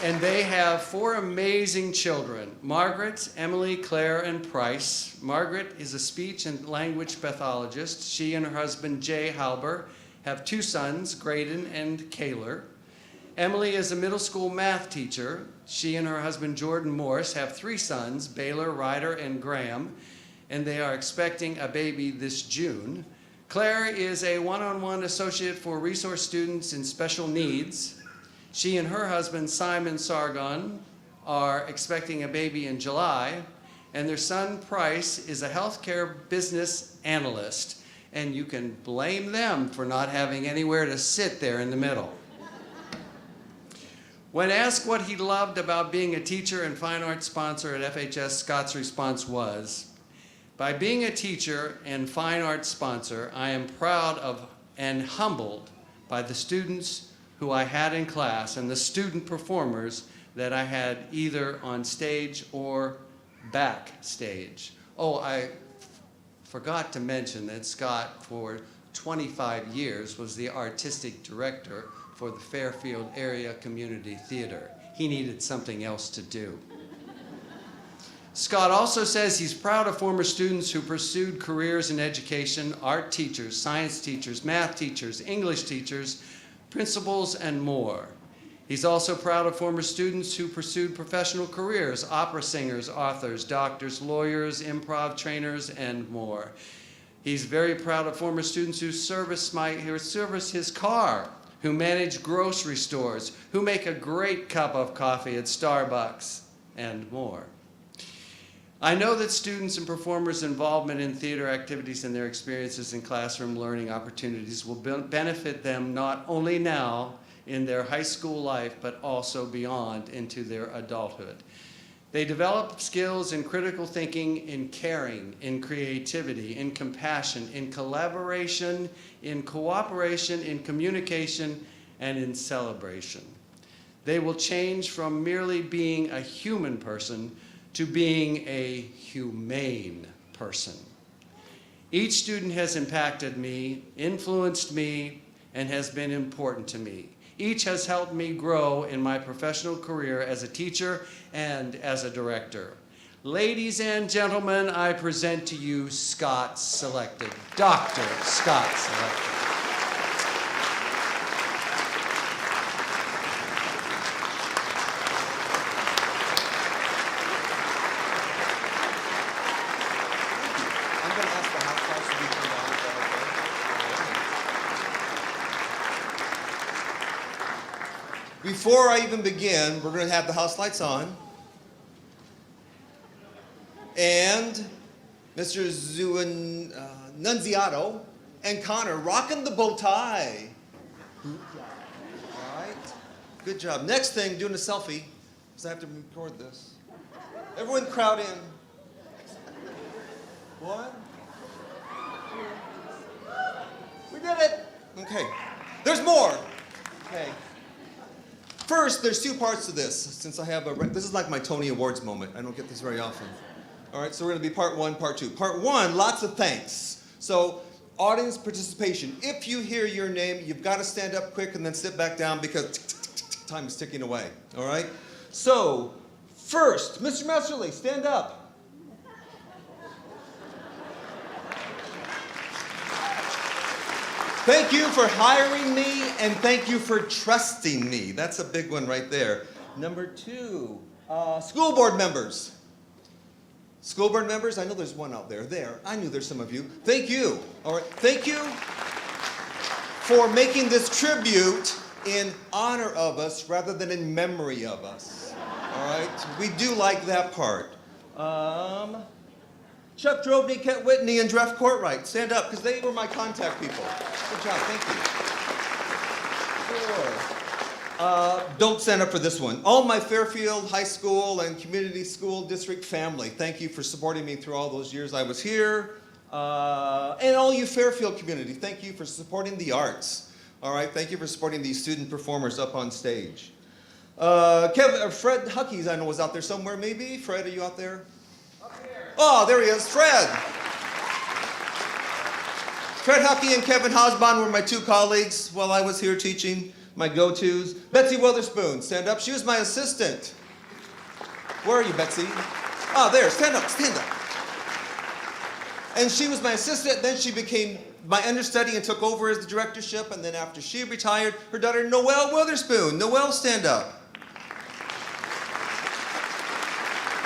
And they have 4 amazing children, Margaret, Emily, Claire, and Price. Margaret is a speech and language pathologist. She and her husband, Jay Halber, have 2 sons, Graydon and Kaylor. Emily is a middle school math teacher. She and her husband, Jordan Morse, have 3 sons, Baylor, Ryder, and Graham, and they are expecting a baby this June. Claire is a one-on-one associate for resource students in special needs. She and her husband, Simon Sargon, are expecting a baby in July, and their son, Price, is a healthcare business analyst, and you can blame them for not having anywhere to sit there in the middle. When asked what he loved about being a teacher and fine arts sponsor at FHS, Scott's response was, "By being a teacher and fine arts sponsor, I am proud of and humbled by the students who I had in class and the student performers that I had either on stage or backstage." Oh, I forgot to mention that Scott, for 25 years, was the artistic director for the Fairfield Area Community Theater. He needed something else to do. Scott also says he's proud of former students who pursued careers in education, art teachers, science teachers, math teachers, English teachers, principals, and more. He's also proud of former students who pursued professional careers, opera singers, authors, doctors, lawyers, improv trainers, and more. He's very proud of former students who service his car, who manage grocery stores, who make a great cup of coffee at Starbucks, and more. I know that students and performers' involvement in theater activities and their experiences in classroom learning opportunities will benefit them not only now in their high school life, but also beyond into their adulthood. They develop skills in critical thinking, in caring, in creativity, in compassion, in collaboration, in cooperation, in communication, and in celebration. They will change from merely being a human person to being a humane person. Each student has impacted me, influenced me, and has been important to me. Each has helped me grow in my professional career as a teacher and as a director. Ladies and gentlemen, I present to you Scott Selected, Dr. Scott Selected. Before I even begin, we're going to have the house lights on. And Mr. Nunziato and Connor rocking the bow tie. All right. Good job. Next thing, doing a selfie, because I have to record this. Everyone crowd in. 1. We did it. Okay. There's more. Okay. First, there's 2 parts to this, since I have this is like my Tony Awards moment. I don't get this very often. All right, so we're going to be part 1, part 2. Part 1, lots of thanks. So, audience participation. If you hear your name, you've got to stand up quick and then sit back down because time is ticking away. All right? So, first, Mr. Messerly, stand up. Thank you for hiring me, and thank you for trusting me. That's a big one right there. Number 2, school board members. School board members, I know there's one out there. There, I knew there's some of you. Thank you. All right, thank you for making this tribute in honor of us rather than in memory of us. All right, we do like that part. Chuck Drobny, Kent Whitney, and Jeff Courtwright. Stand up, because they were my contact people. Good job, thank you. Sure. Don't stand up for this one. All my Fairfield High School and Community School District family, thank you for supporting me through all those years I was here. And all you Fairfield community, thank you for supporting the arts. All right, thank you for supporting these student performers up on stage. Fred Huckies, I know, was out there somewhere, maybe? Fred, are you out there? Oh, there he is, Fred. Fred Huckey and Kevin Hosbon were my 2 colleagues while I was here teaching. my go-tos. Betsy Witherspoon, stand up. She was my assistant. Where are you, Betsy? Oh, there, stand up, stand up. And she was my assistant, then she became my understudy and took over as the directorship, and then after she retired, her daughter Noelle Witherspoon. Noelle, stand up.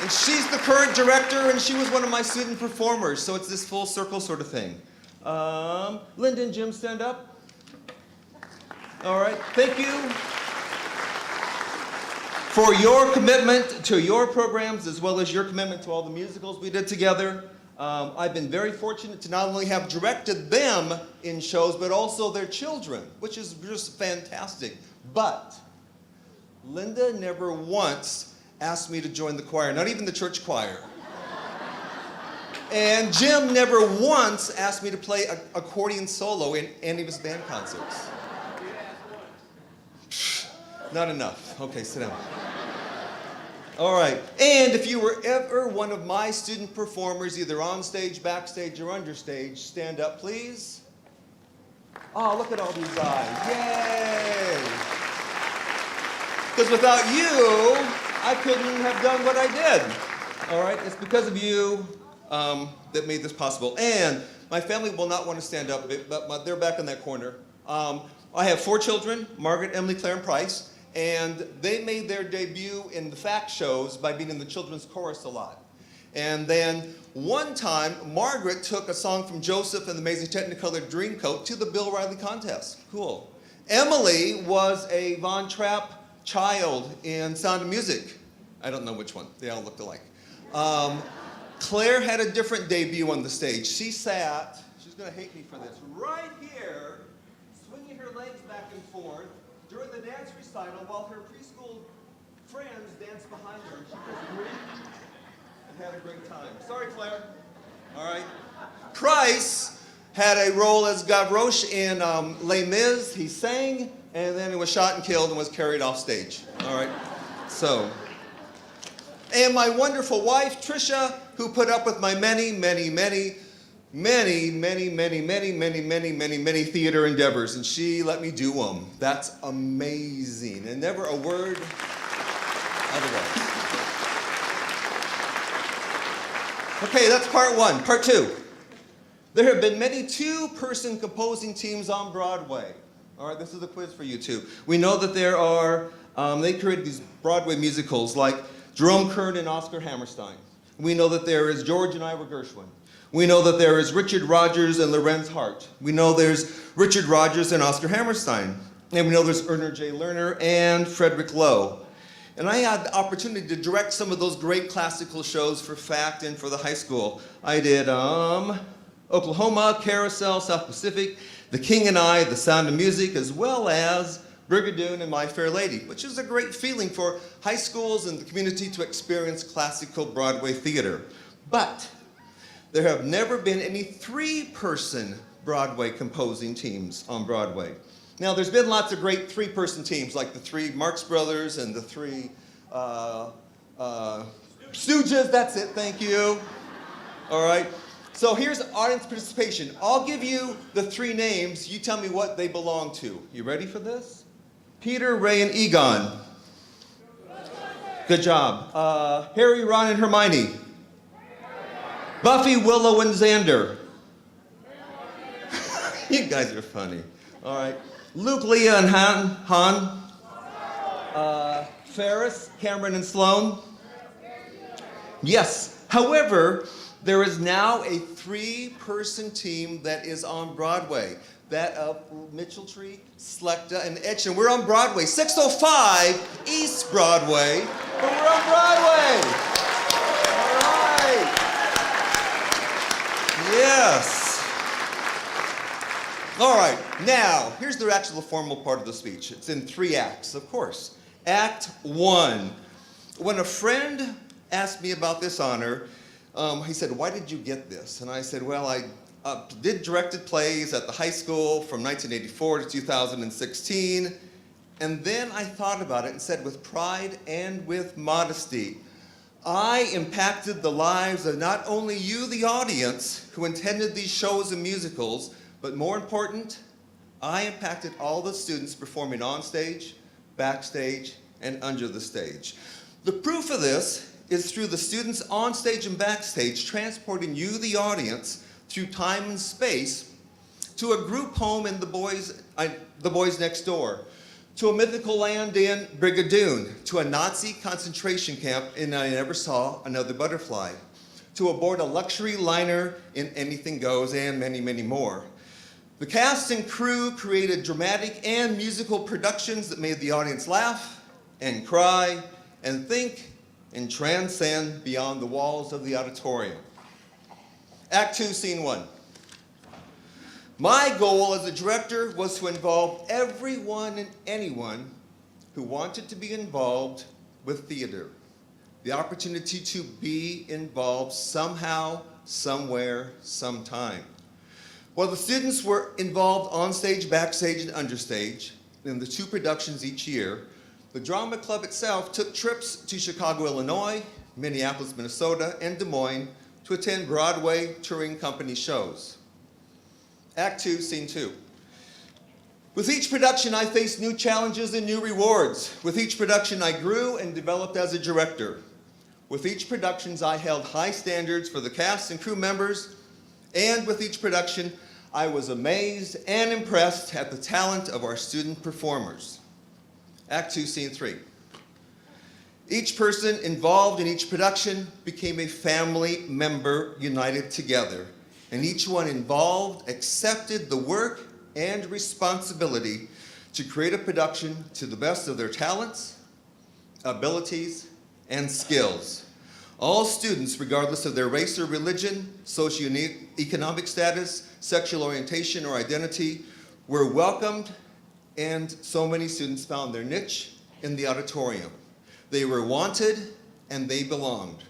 And she's the current director, and she was one of my student performers, so it's this full circle sort of thing. Linda and Jim, stand up. All right, thank you for your commitment to your programs as well as your commitment to all the musicals we did together. I've been very fortunate to not only have directed them in shows, but also their children, which is just fantastic. But Linda never once asked me to join the choir, not even the church choir. And Jim never once asked me to play accordion solo in any of his band concerts. Not enough. Okay, sit down. All right, and if you were ever one of my student performers, either on stage, backstage, or understage, stand up, please. Oh, look at all these eyes. Yay! Because without you, I couldn't have done what I did. All right, it's because of you that made this possible. And my family will not want to stand up, but they're back in that corner. I have 4 children, Margaret, Emily, Claire, and Price. And they made their debut in the fact shows by being in the children's chorus a lot. And then one time, Margaret took a song from Joseph and the Amazing Technicolor Dreamcoat to the Bill Riley contest. Cool. Emily was a Von Trapp child in Sound of Music. I don't know which one. They all looked alike. Claire had a different debut on the stage. She sat, she's going to hate me for this, right here, swinging her legs back and forth during the dance recital while her preschool friends danced behind her. She was great and had a great time. Sorry, Claire. All right. Price had a role as Gavroche in Les Mis. He sang, and then he was shot and killed and was carried off stage. All right. So, and my wonderful wife, Trisha, who put up with my many theater endeavors, and she let me do them. That's amazing, and never a word otherwise. Okay, that's part 1. Part 2. There have been many 2-person composing teams on Broadway. All right, this is a quiz for you two. We know that there are, they created these Broadway musicals like Jerome Kern and Oscar Hammerstein. We know that there is George and Ira Gershwin. We know that there is Richard Rodgers and Lorenz Hart. We know there's Richard Rodgers and Oscar Hammerstein. And we know there's Erna J. Lerner and Frederick Lowe. And I had the opportunity to direct some of those great classical shows for FACT and for the high school. I did Oklahoma, Carousel, South Pacific, The King and I, The Sound of Music, as well as Brigadoon and My Fair Lady, which is a great feeling for high schools and the community to experience classical Broadway theater. But there have never been any 3-person Broadway composing teams on Broadway. Now, there's been lots of great 3-person teams, like the 3 Marx Brothers and the 3 Stooges. That's it, thank you. All right. So here's audience participation. I'll give you the 3 names. You tell me what they belong to. You ready for this? Peter, Ray, and Egon. Good job. Harry, Ron, and Hermione. Buffy, Willow, and Xander. You guys are funny. All right. Luke, Leah, and Han. Ferris, Cameron, and Sloan. Yes. However, there is now a 3-person team that is on Broadway. That of Mitcheltree, Slechta, and Etchen. We're on Broadway. 605 East Broadway. But we're on Broadway. All right. Yes. All right, now, here's the actual formal part of the speech. It's in 3 acts, of course. Act 1. When a friend asked me about this honor, he said, "Why did you get this?" And I said, "Well, I did directed plays at the high school from 1984 to 2016. And then I thought about it and said, with pride and with modesty, I impacted the lives of not only you, the audience, who attended these shows and musicals, but more important, I impacted all the students performing on stage, backstage, and under the stage. The proof of this is through the students on stage and backstage transporting you, the audience, through time and space to a group home in the boys next door, to a mythical land in Brigadoon, to a Nazi concentration camp in I Never Saw Another Butterfly, to aboard a luxury liner in Anything Goes, and many, many more. The cast and crew created dramatic and musical productions that made the audience laugh and cry and think and transcend beyond the walls of the auditorium. Act 2, Scene 1. My goal as a director was to involve everyone and anyone who wanted to be involved with theater. The opportunity to be involved somehow, somewhere, sometime. While the students were involved on stage, backstage, and understage in the 2 productions each year, the drama club itself took trips to Chicago, Illinois, Minneapolis, Minnesota, and Des Moines to attend Broadway touring company shows. Act 2, Scene 2. With each production, I faced new challenges and new rewards. With each production, I grew and developed as a director. With each production, I held high standards for the cast and crew members, and with each production, I was amazed and impressed at the talent of our student performers. Act 2, Scene 3. Each person involved in each production became a family member united together, and each one involved accepted the work and responsibility to create a production to the best of their talents, abilities, and skills. All students, regardless of their race or religion, socioeconomic status, sexual orientation, or identity, were welcomed, and so many students found their niche in the auditorium. They were wanted, and they belonged.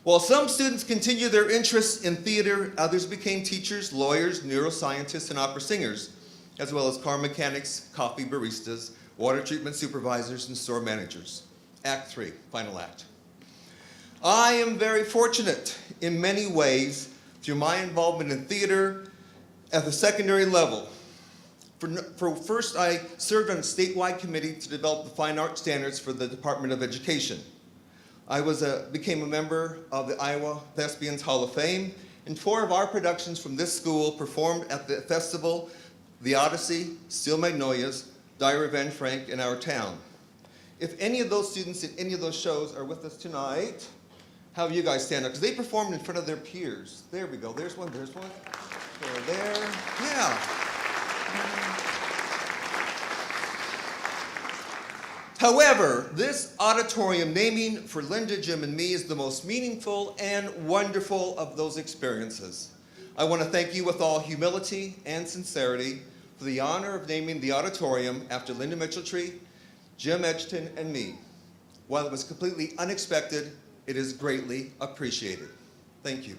While some students continued their interests in theater, others became teachers, lawyers, neuroscientists, and opera singers, as well as car mechanics, coffee baristas, water treatment supervisors, and store managers. Act 3, final act. I am very fortunate in many ways through my involvement in theater at the secondary level. First, I served on a statewide committee to develop the fine art standards for the Department of Education. I became a member of the Iowa Thespians Hall of Fame, and 4 of our productions from this school performed at the festival, The Odyssey, Steel Magnolias, Diary of Anne Frank, in our town. If any of those students in any of those shows are with us tonight, have you guys stand up, because they performed in front of their peers. There we go, there's one, there's one. There, yeah. However, this auditorium naming for Linda, Jim, and me is the most meaningful and wonderful of those experiences. I want to thank you with all humility and sincerity for the honor of naming the auditorium after Linda Mitchelltree, Jim Edgerton, and me. While it was completely unexpected, it is greatly appreciated. Thank you.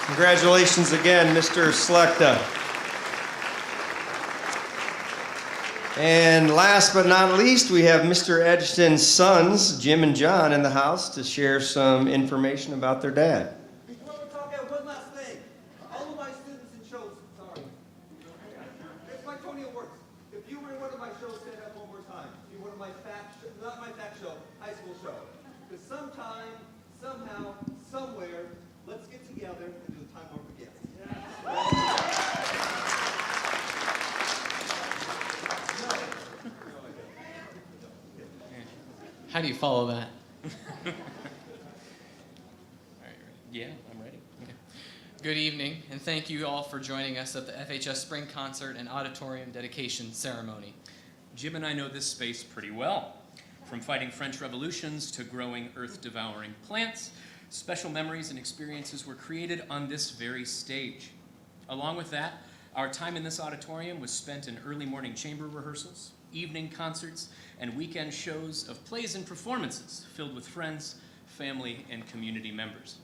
Congratulations again, Mr. Slechta. And last but not least, we have Mr. Edgerton's sons, Jim and John, in the house to share some information about their dad. Before we talk about one last thing, all of my students in shows, sorry. It's my Tony Awards. If you were in one of my shows, stand up one more time. Be one of my not my fact show, high school show. Because sometime, somehow, somewhere, let's get together and do the Time Warp again. How do you follow that? All right, yeah, I'm ready. Okay. Good evening, and thank you all for joining us at the FHS Spring Concert and Auditorium Dedication Ceremony. Jim and I know this space pretty well. From fighting French revolutions to growing earth-devouring plants, special memories and experiences were created on this very stage. Along with that, our time in this auditorium was spent in early morning chamber rehearsals, evening concerts, and weekend shows of plays and performances filled with friends, family, and community members.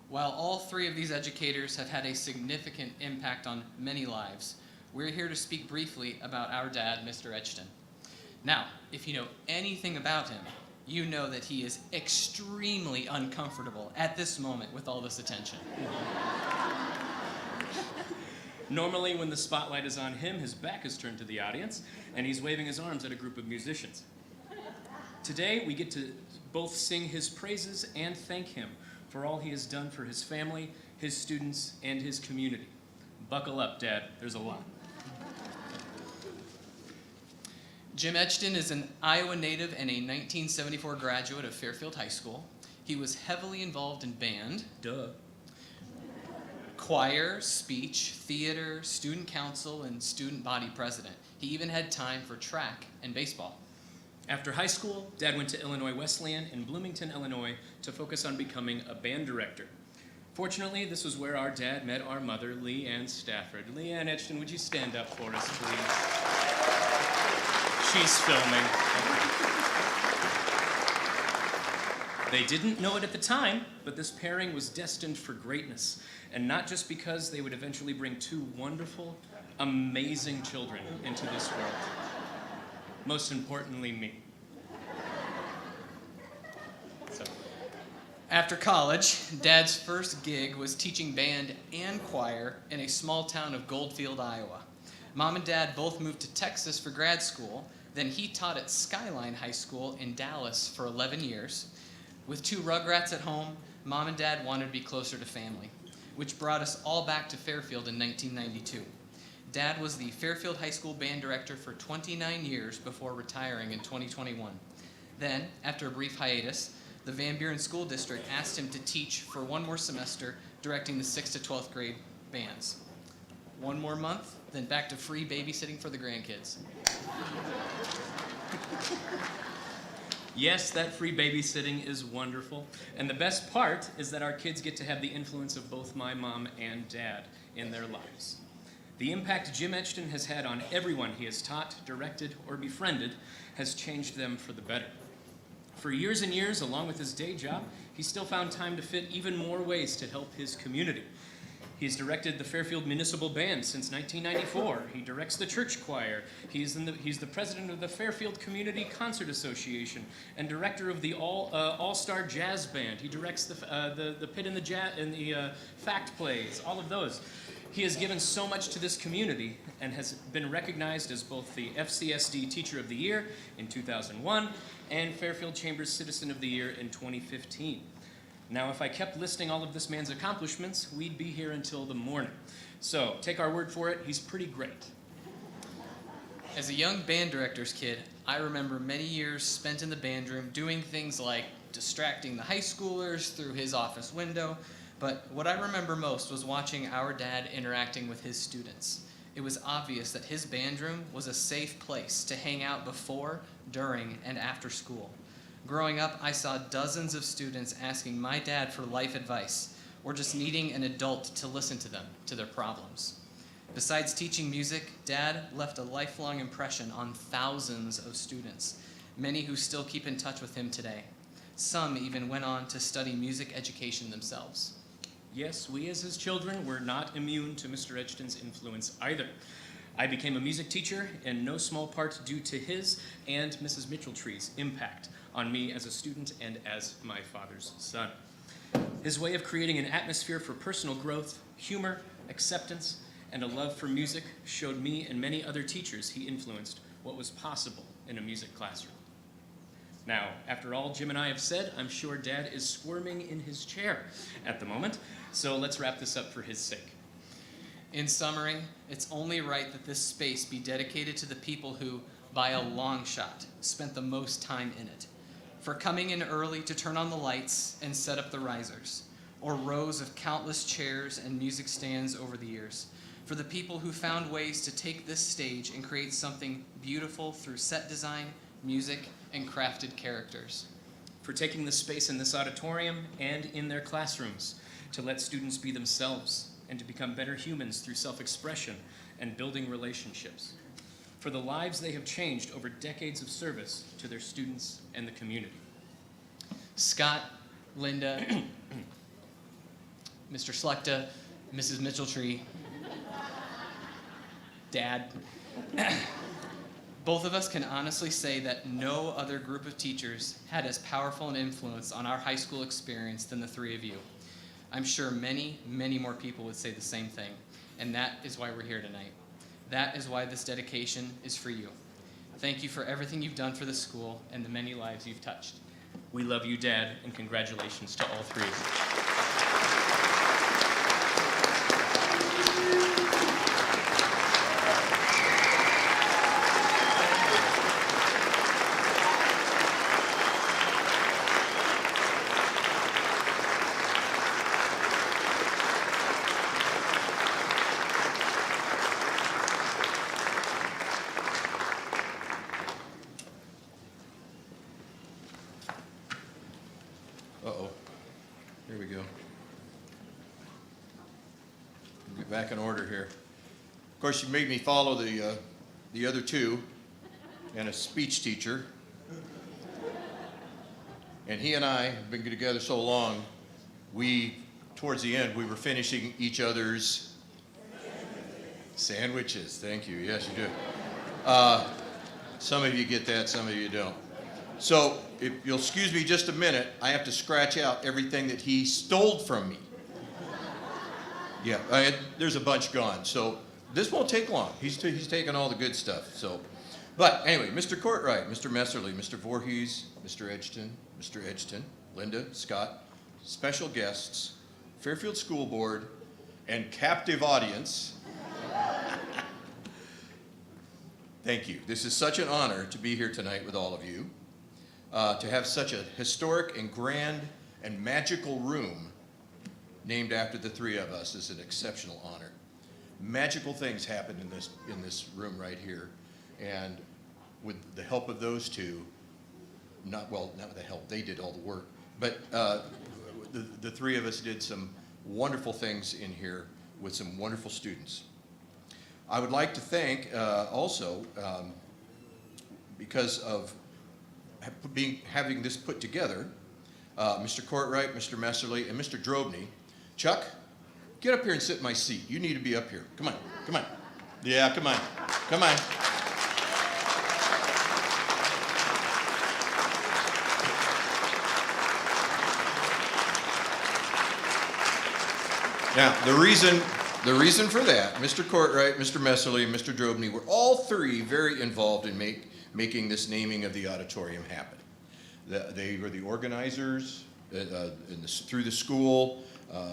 While all 3 of these educators have had a significant impact on many lives, we're here to speak briefly about our dad, Mr. Edgerton. Now, if you know anything about him, you know that he is extremely uncomfortable at this moment with all this attention. Normally, when the spotlight is on him, his back is turned to the audience, and he's waving his arms at a group of musicians. Today, we get to both sing his praises and thank him for all he has done for his family, his students, and his community. Buckle up, Dad. There's a lot. Jim Etchton is an Iowa native and a 1974 graduate of Fairfield High School. He was heavily involved in band, choir, speech, theater, student council, and student body president. He even had time for track and baseball. After high school, Dad went to Illinois Wesleyan in Bloomington, Illinois, to focus on becoming a band director. Fortunately, this was where our dad met our mother, Leigh Ann Stafford. Leigh Ann Etchton, would you stand up for us, please? She's filming. They didn't know it at the time, but this pairing was destined for greatness. And not just because they would eventually bring two wonderful, amazing children into this world. Most importantly, me. So. After college, Dad's first gig was teaching band and choir in a small town of Goldfield, Iowa. Mom and Dad both moved to Texas for grad school. Then he taught at Skyline High School in Dallas for 11 years. With two Rugrats at home, Mom and Dad wanted to be closer to family, which brought us all back to Fairfield in 1992. Dad was the Fairfield High School band director for 29 years before retiring in 2021. Then, after a brief hiatus, the Van Buren School District asked him to teach for one more semester, directing the 6th to 12th grade bands. One more month, then back to free babysitting for the grandkids. Yes, that free babysitting is wonderful. And the best part is that our kids get to have the influence of both my mom and dad in their lives. The impact Jim Etchton has had on everyone he has taught, directed, or befriended has changed them for the better. For years and years, along with his day job, he still found time to fit even more ways to help his community. He's directed the Fairfield Municipal Band since 1994. He directs the church choir. He's the president of the Fairfield Community Concert Association and director of the All-Star Jazz Band. He directs the Pit in the Fact Plays, all of those. He has given so much to this community and has been recognized as both the FCSD Teacher of the Year in 2001 and Fairfield Chambers Citizen of the Year in 2015. Now, if I kept listing all of this man's accomplishments, we'd be here until the morning. So, take our word for it, he's pretty great. As a young band director's kid, I remember many years spent in the band room doing things like distracting the high schoolers through his office window, but what I remember most was watching our dad interacting with his students. It was obvious that his band room was a safe place to hang out before, during, and after school. Growing up, I saw dozens of students asking my dad for life advice, or just needing an adult to listen to them, to their problems. Besides teaching music, Dad left a lifelong impression on thousands of students, many who still keep in touch with him today. Some even went on to study music education themselves. Yes, we as his children were not immune to Mr. Etchton's influence either. I became a music teacher in no small part due to his and Mrs. Mitchelltree's impact on me as a student and as my father's son. His way of creating an atmosphere for personal growth, humor, acceptance, and a love for music showed me and many other teachers he influenced what was possible in a music classroom. Now, after all Jim and I have said, I'm sure Dad is squirming in his chair at the moment, so let's wrap this up for his sake. In summary, it's only right that this space be dedicated to the people who, by a long shot, spent the most time in it. For coming in early to turn on the lights and set up the risers, or rows of countless chairs and music stands over the years. For the people who found ways to take this stage and create something beautiful through set design, music, and crafted characters. For taking the space in this auditorium and in their classrooms to let students be themselves and to become better humans through self-expression and building relationships. For the lives they have changed over decades of service to their students and the community. Scott, Linda, Mr. Slechta, Mrs. Mitchelltree, Dad, Both of us can honestly say that no other group of teachers had as powerful an influence on our high school experience than the three of you. I'm sure many, many more people would say the same thing, and that is why we're here tonight. That is why this dedication is for you. Thank you for everything you've done for the school and the many lives you've touched. We love you, Dad, and congratulations to all three of you. Uh-oh. Here we go. Get back in order here. Of course, you made me follow the other two and a speech teacher. And he and I have been together so long, towards the end, we were finishing each other's sandwiches. Thank you. Yes, you do. Some of you get that, some of you don't. So, if you'll excuse me just a minute, I have to scratch out everything that he stole from me. Yeah, there's a bunch gone, so this won't take long. He's taking all the good stuff. So, but anyway, Mr. Courtwright, Mr. Messerly, Mr. Voorhees, Mr. Edgerton, Linda, Scott, special guests, Fairfield School Board, and captive audience. Thank you. This is such an honor to be here tonight with all of you. To have such a historic and grand and magical room named after the three of us is an exceptional honor. Magical things happen in this room right here, and with the help of those two, not with the help, they did all the work, but the three of us did some wonderful things in here with some wonderful students. I would like to thank also, because of having this put together, Mr. Courtwright, Mr. Messerly, and Mr. Drobny. Chuck, get up here and sit in my seat. You need to be up here. Come on, come on. Yeah, come on, come on. Now, the reason for that, Mr. Courtwright, Mr. Messerly, and Mr. Drobny were all three very involved in making this naming of the auditorium happen. They were the organizers through the school.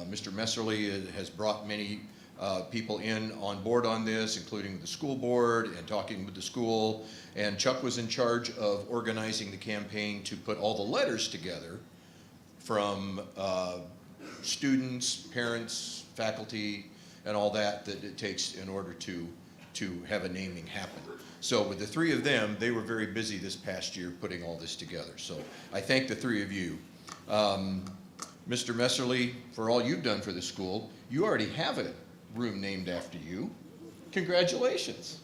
Mr. Messerly has brought many people on board on this, including the school board and talking with the school. And Chuck was in charge of organizing the campaign to put all the letters together from students, parents, faculty, and all that it takes in order to have a naming happen. So with the three of them, they were very busy this past year putting all this together. So I thank the three of you. Mr. Messerly, for all you've done for the school, you already have a room named after you. Congratulations.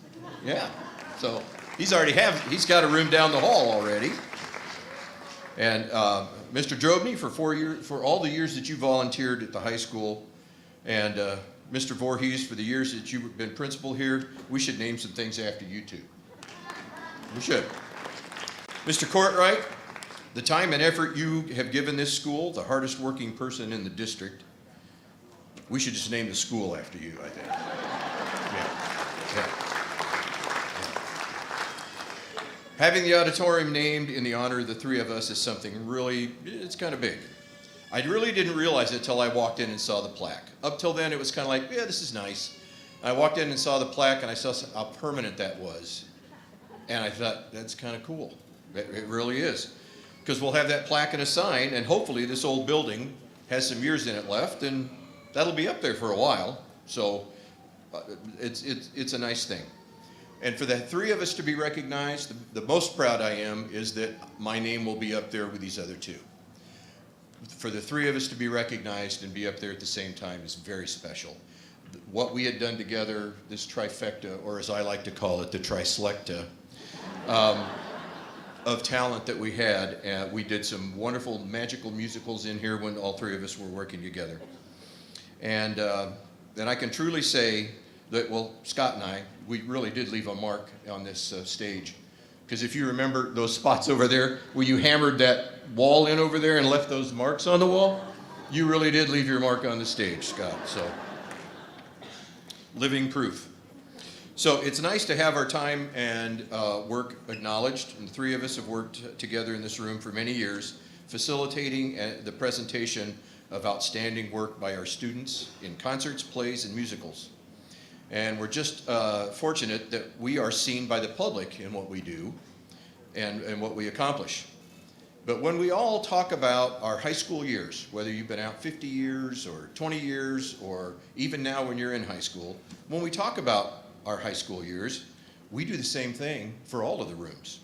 Yeah. So he's got a room down the hall already. And Mr. Drobny, for all the years that you volunteered at the high school, and Mr. Voorhees, for the years that you've been principal here, we should name some things after you too. We should. Mr. Courtwright, the time and effort you have given this school, the hardest working person in the district, we should just name the school after you, I think. Yeah. Having the auditorium named in the honor of the three of us is something really, it's kind of big. I really didn't realize it until I walked in and saw the plaque. Up till then, it was kind of like, yeah, this is nice. I walked in and saw the plaque, and I saw how permanent that was. And I thought, that's kind of cool. It really is. Because we'll have that plaque and a sign, and hopefully this old building has some years in it left, and that'll be up there for a while. So it's a nice thing. And for the three of us to be recognized, the most proud I am is that my name will be up there with these other two. For the three of us to be recognized and be up there at the same time is very special. What we had done together, this trifecta, or as I like to call it, the triselecta, of talent that we had. We did some wonderful magical musicals in here when all three of us were working together. And I can truly say that, well, Scott and I, we really did leave a mark on this stage. Because if you remember those spots over there where you hammered that wall in over there and left those marks on the wall, you really did leave your mark on the stage, Scott. So, living proof. So it's nice to have our time and work acknowledged. And the three of us have worked together in this room for many years, facilitating the presentation of outstanding work by our students in concerts, plays, and musicals. And we're just fortunate that we are seen by the public in what we do and what we accomplish. But when we all talk about our high school years, whether you've been out 50 years or 20 years or even now when you're in high school, when we talk about our high school years, we do the same thing for all of the rooms.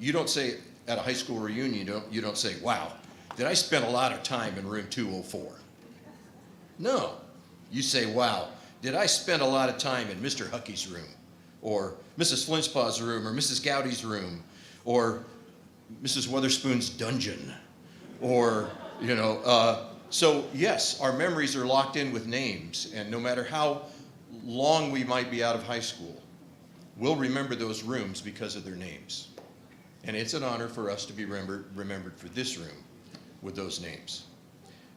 You don't say at a high school reunion, you don't say, wow, did I spend a lot of time in room 204? No. You say, wow, did I spend a lot of time in Mr. Huckey's room, or Mrs. Flinchpaw's room, or Mrs. Gowdy's room, or Mrs. Weatherspoon's dungeon, or, you know, so yes, our memories are locked in with names, and no matter how long we might be out of high school, we'll remember those rooms because of their names. And it's an honor for us to be remembered for this room with those names.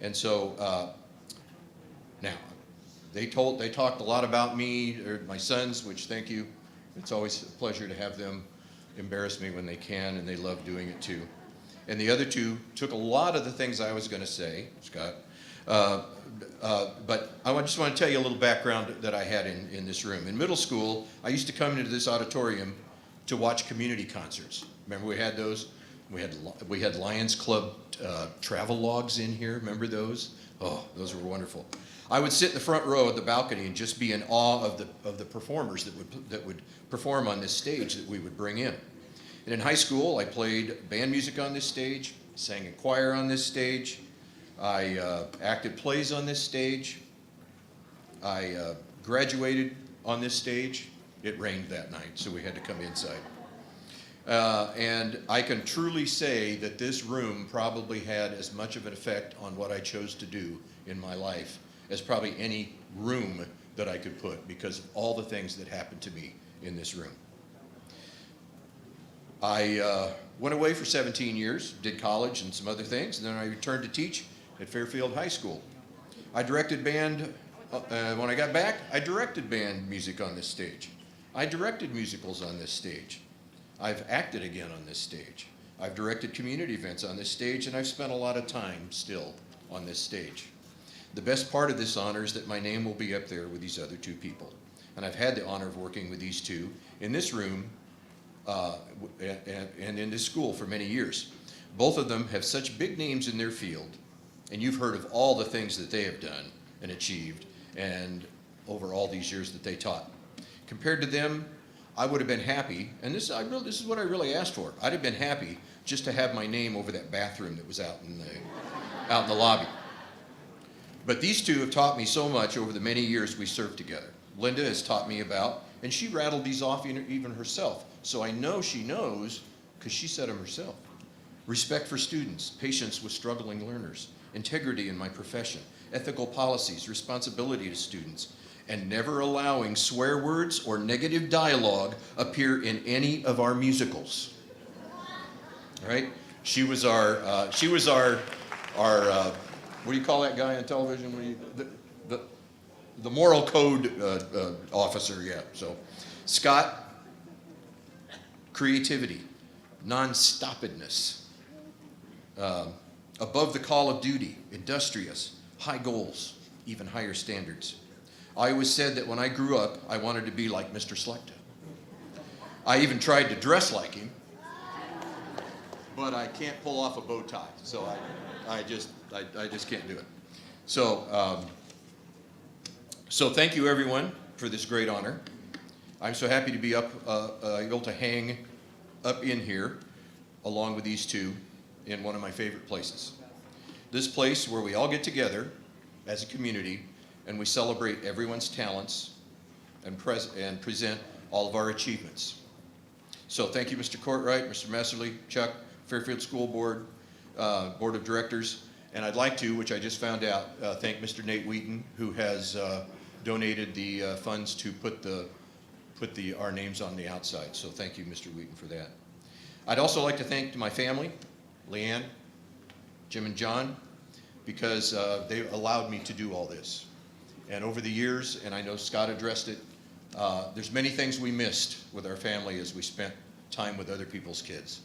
And so now, they talked a lot about me, or my sons, which thank you. It's always a pleasure to have them embarrass me when they can, and they love doing it too. And the other two took a lot of the things I was going to say, Scott, but I just want to tell you a little background that I had in this room. In middle school, I used to come into this auditorium to watch community concerts. Remember we had those? We had Lions Club travel logs in here. Remember those? Oh, those were wonderful. I would sit in the front row at the balcony and just be in awe of the performers that would perform on this stage that we would bring in. And in high school, I played band music on this stage, sang in choir on this stage, I acted plays on this stage, I graduated on this stage. It rained that night, so we had to come inside. And I can truly say that this room probably had as much of an effect on what I chose to do in my life as probably any room that I could put, because of all the things that happened to me in this room. I went away for 17 years, did college and some other things, and then I returned to teach at Fairfield High School. I directed band, when I got back, I directed band music on this stage. I directed musicals on this stage. I've acted again on this stage. I've directed community events on this stage, and I've spent a lot of time still on this stage. The best part of this honor is that my name will be up there with these other two people. And I've had the honor of working with these two in this room and in this school for many years. Both of them have such big names in their field, and you've heard of all the things that they have done and achieved and over all these years that they taught. Compared to them, I would have been happy, and this is what I really asked for. I'd have been happy just to have my name over that bathroom that was out in the lobby. But these two have taught me so much over the many years we served together. Linda has taught me about, and she rattled these off even herself. So I know she knows because she said them herself. Respect for students, patience with struggling learners, integrity in my profession, ethical policies, responsibility to students, and never allowing swear words or negative dialogue appear in any of our musicals. All right? She was our what do you call that guy on television? The moral code officer, yeah. So, Scott, creativity, non-stoppedness, above the call of duty, industrious, high goals, even higher standards. I always said that when I grew up, I wanted to be like Mr. Slechta. I even tried to dress like him, but I can't pull off a bow tie, so I just can't do it. So, so thank you everyone for this great honor. I'm so happy to be able to hang up in here along with these two in one of my favorite places. This place where we all get together as a community and we celebrate everyone's talents and present all of our achievements. So thank you, Mr. Courtwright, Mr. Messerly, Chuck, Fairfield School Board, Board of Directors, and I'd like to, which I just found out, thank Mr. Nate Wheaton, who has donated the funds to put our names on the outside. So thank you, Mr. Wheaton, for that. I'd also like to thank my family, Leanne, Jim and John, because they allowed me to do all this. And over the years, and I know Scott addressed it, there's many things we missed with our family as we spent time with other people's kids.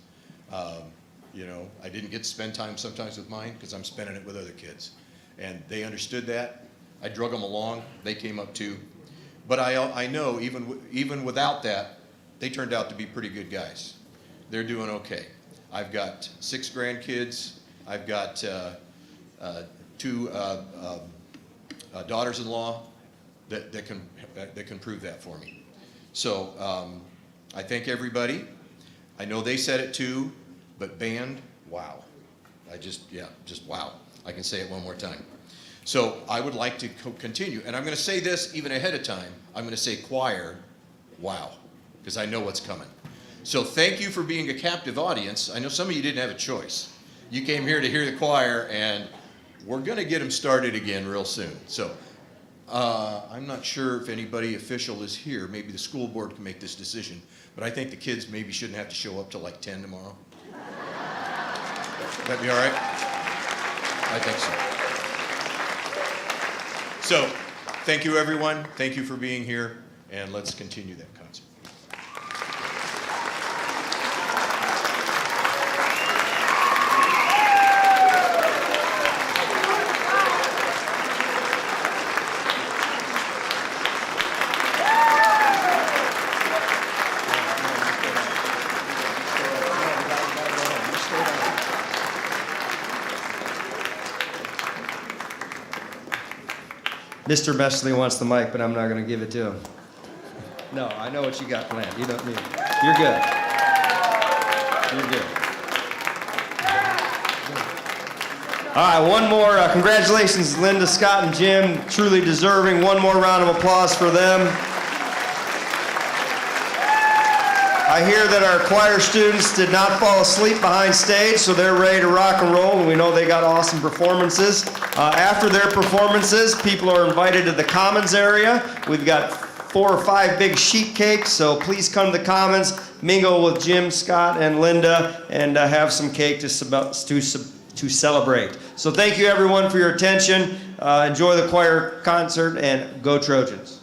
You know, I didn't get to spend time sometimes with mine because I'm spending it with other kids. And they understood that. I drug them along. They came up too. But I know even without that, they turned out to be pretty good guys. They're doing okay. I've got 6 grandkids. I've got 2 daughters-in-law that can prove that for me. So I thank everybody. I know they said it too, but band, wow. Just wow. I can say it one more time. So I would like to continue, and I'm going to say this even ahead of time. I'm going to say choir, wow, because I know what's coming. So thank you for being a captive audience. I know some of you didn't have a choice. You came here to hear the choir, and we're going to get them started again real soon. So I'm not sure if anybody official is here. Maybe the school board can make this decision, but I think the kids maybe shouldn't have to show up till like 10 tomorrow. That'd be all right? I think so. So, thank you everyone. Thank you for being here, and let's continue that concert. Mr. Messley wants the mic, but I'm not going to give it to him. No, I know what you got planned. You don't need it. You're good. You're good. All right, one more. Congratulations, Linda, Scott, and Jim. Truly deserving. One more round of applause for them. I hear that our choir students did not fall asleep behind stage, so they're ready to rock and roll, and we know they got awesome performances. After their performances, people are invited to the Commons area. We've got 4 or 5 big sheet cakes, so please come to the Commons, mingle with Jim, Scott, and Linda, and have some cake to celebrate. So thank you, everyone, for your attention. Enjoy the choir concert, and go Trojans.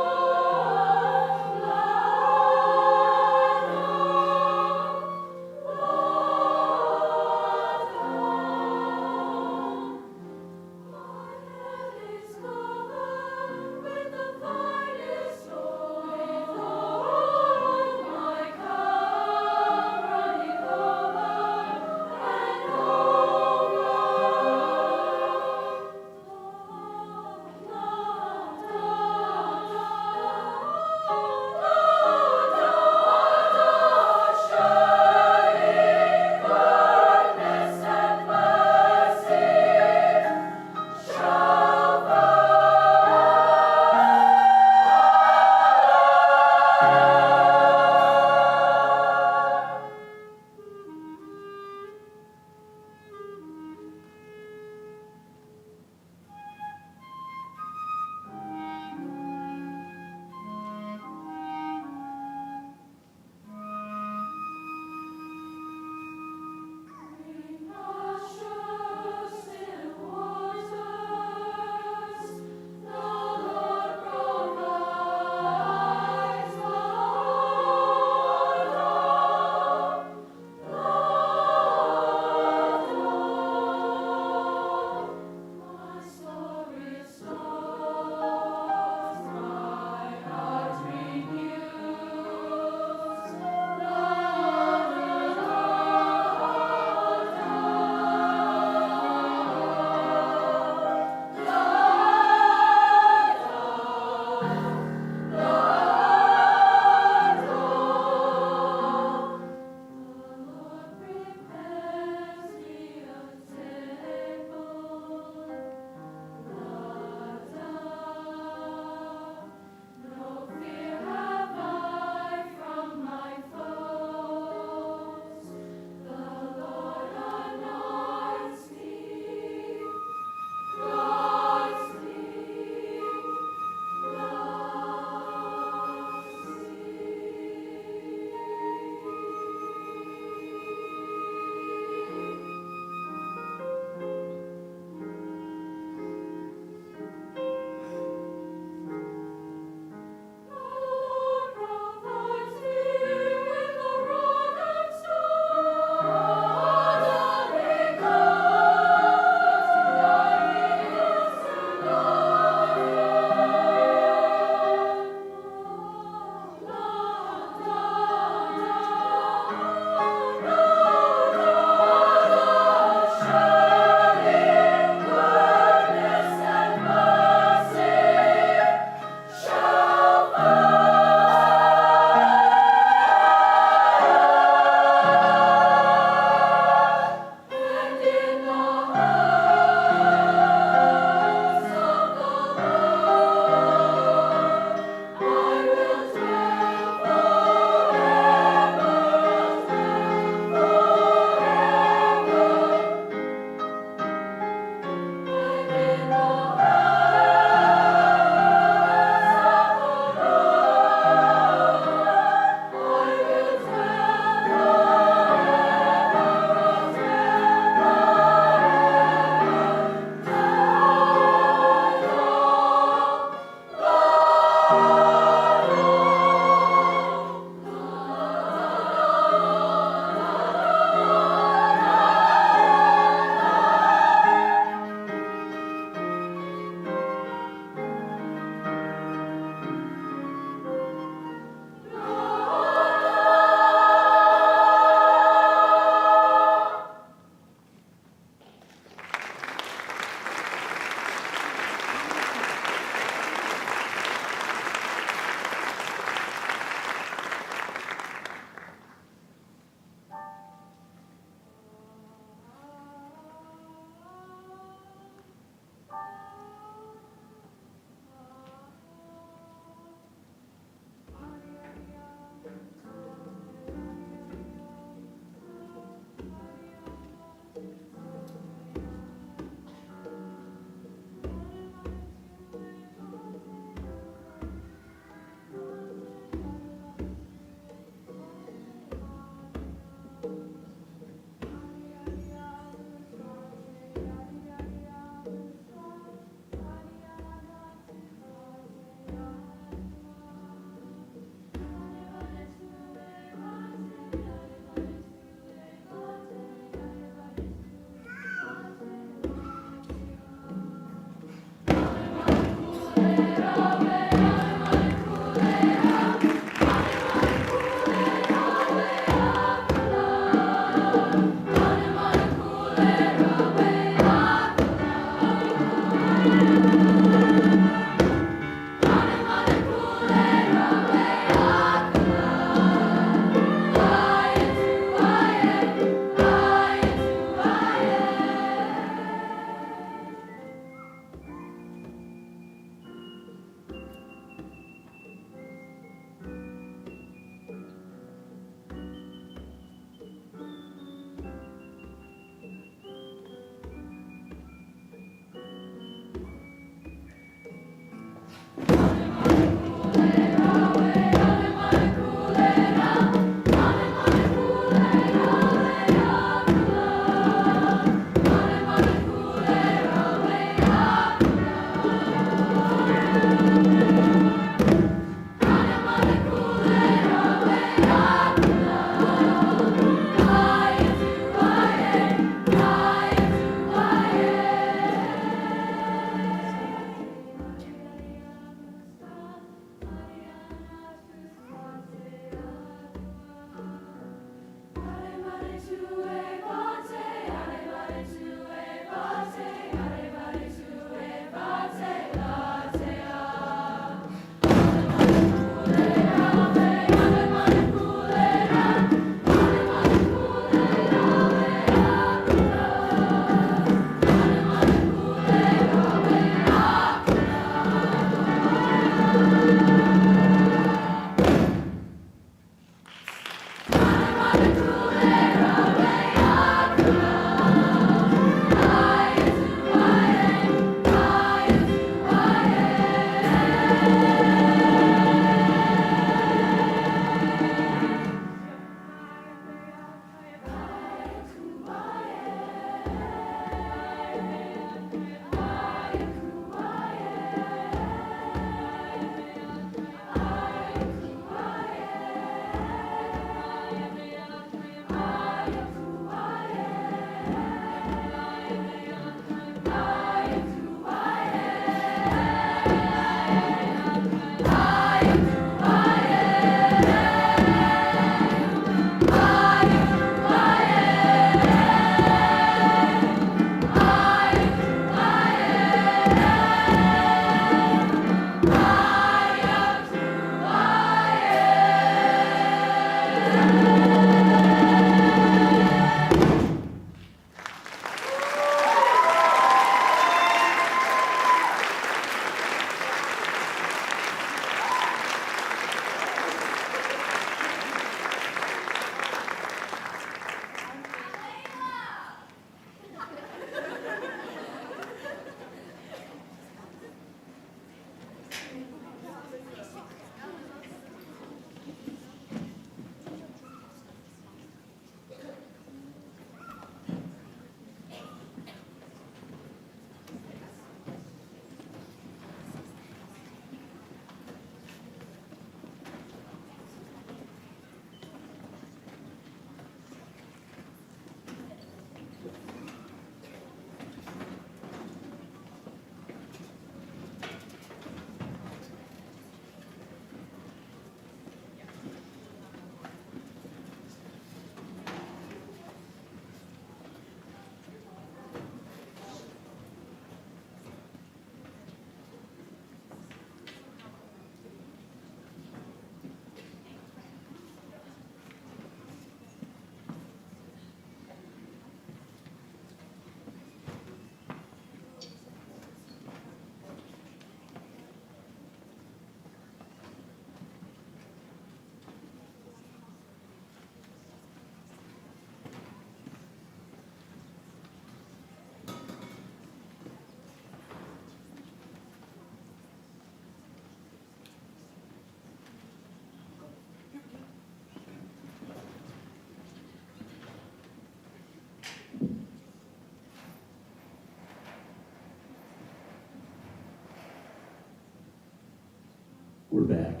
We're back.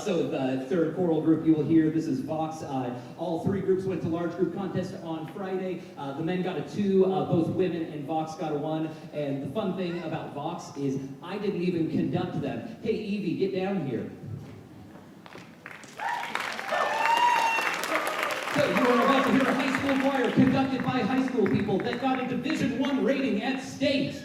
So the third choral group you will hear, this is Vox. All three groups went to large group contest on Friday. The men got a 2, both women and Vox got a 1. And the fun thing about Vox is I didn't even conduct them. Hey, Evie, get down here. So you are about to hear a high school choir conducted by high school people that got a Division I rating at state.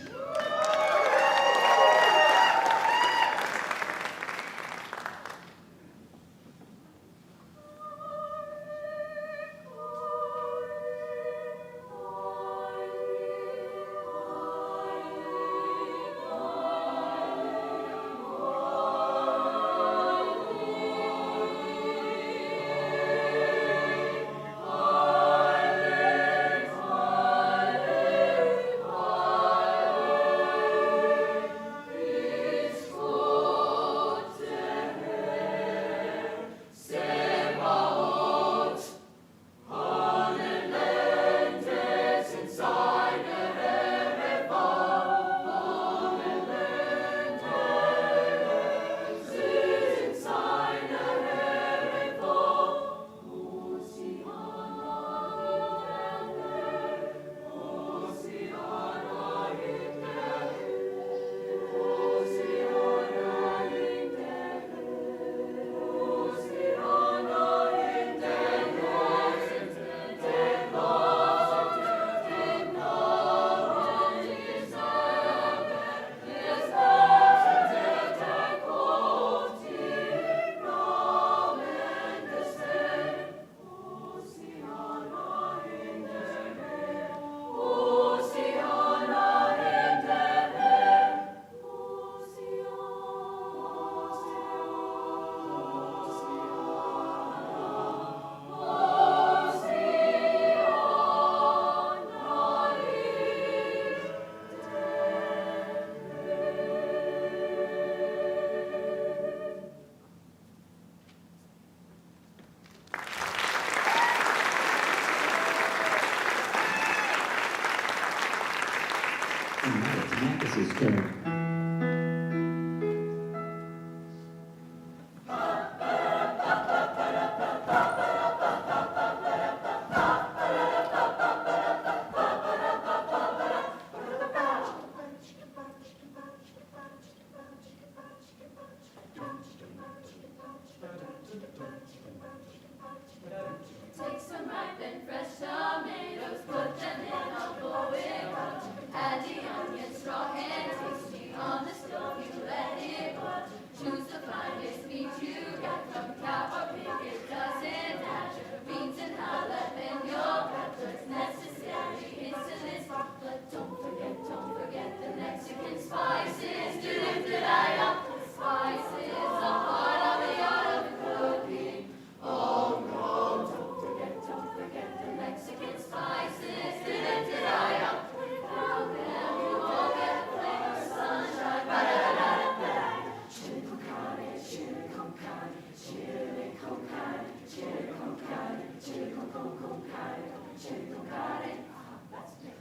Max's turn. Take some ripe and fresh tomatoes, put them in a boiling pot. Add the onions raw and tasty on the stove, you let it boil. Choose the finest meat you got from cow or pig, it doesn't matter. Beans and jalapeno peppers, necessary incidents. But don't forget the Mexican spices. Do-do-do-di-up. Spices, the heart of the art of cooking. Oh no, don't forget the Mexican spices. Do-do-do-di-up. Without them, you won't get flavor, sunshine. Ba-da-da-da-da. Chili con carne, chili con carne, chili con carne, chili con carne, chili con carne, chili con carne. That's me.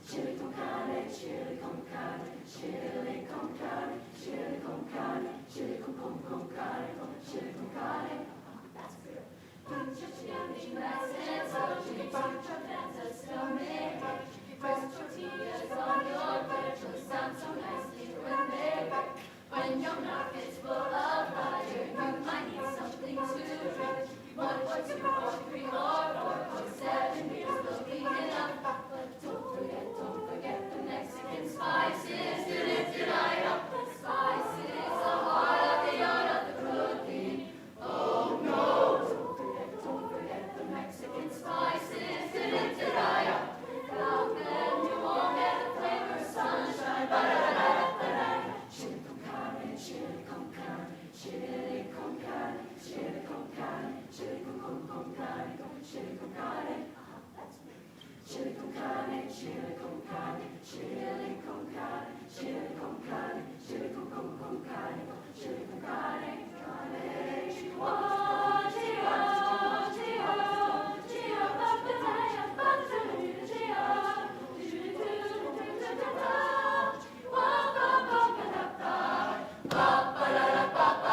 Chili con carne, chili con carne, chili con carne, chili con carne, chili con carne, chili con carne. That's good. Put your chili nice and salty, put your hands of stomach. Press tortillas on your bread, will sound so nicely when they bake. When your mouth is full of fire, you might need something to drink. 1 or 2 or 3 or 4 or 7 beers will be enough. But don't forget the Mexican spices. Do-do-do-di-up. Spices, the heart of the art of the cooking. Oh no, don't forget the Mexican spices. Do-do-do-di-up. Without them, you won't get the flavor, sunshine. Ba-da-da-da-da-da. Chili con carne, chili con carne, chili con carne, chili con carne, chili con carne, chili con carne. That's me. Chili con carne, chili con carne, chili con carne, chili con carne, chili con carne, chili con carne, carne. Oh, Gio, ba-ba-da-ya, ba-da-da-da-da-da. Do-do-do-do-do-do-do-do. Ba-ba-ba-ba-da-ba. Ba-ba-da-da-ba-ba.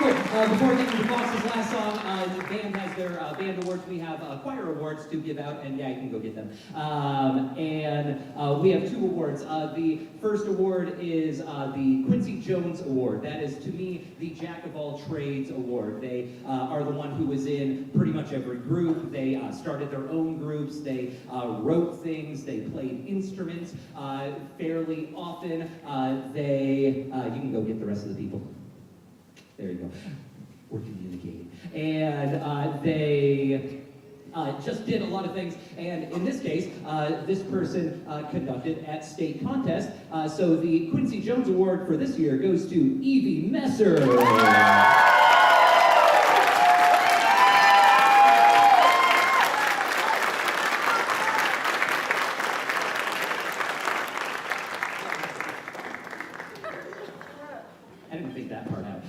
Cool. Before getting to Fox's last song, the band has their band awards. We have choir awards to give out, and yeah, you can go get them. We have 2 awards. The first award is the Quincy Jones Award. That is, to me, the Jack of all trades award. They are the one who was in pretty much every group. They started their own groups. They wrote things. They played instruments fairly often. You can go get the rest of the people. There you go. We're communicating. And they just did a lot of things. And in this case, this person conducted at state contest. So the Quincy Jones Award for this year goes to Evie Messer. I didn't think that part out.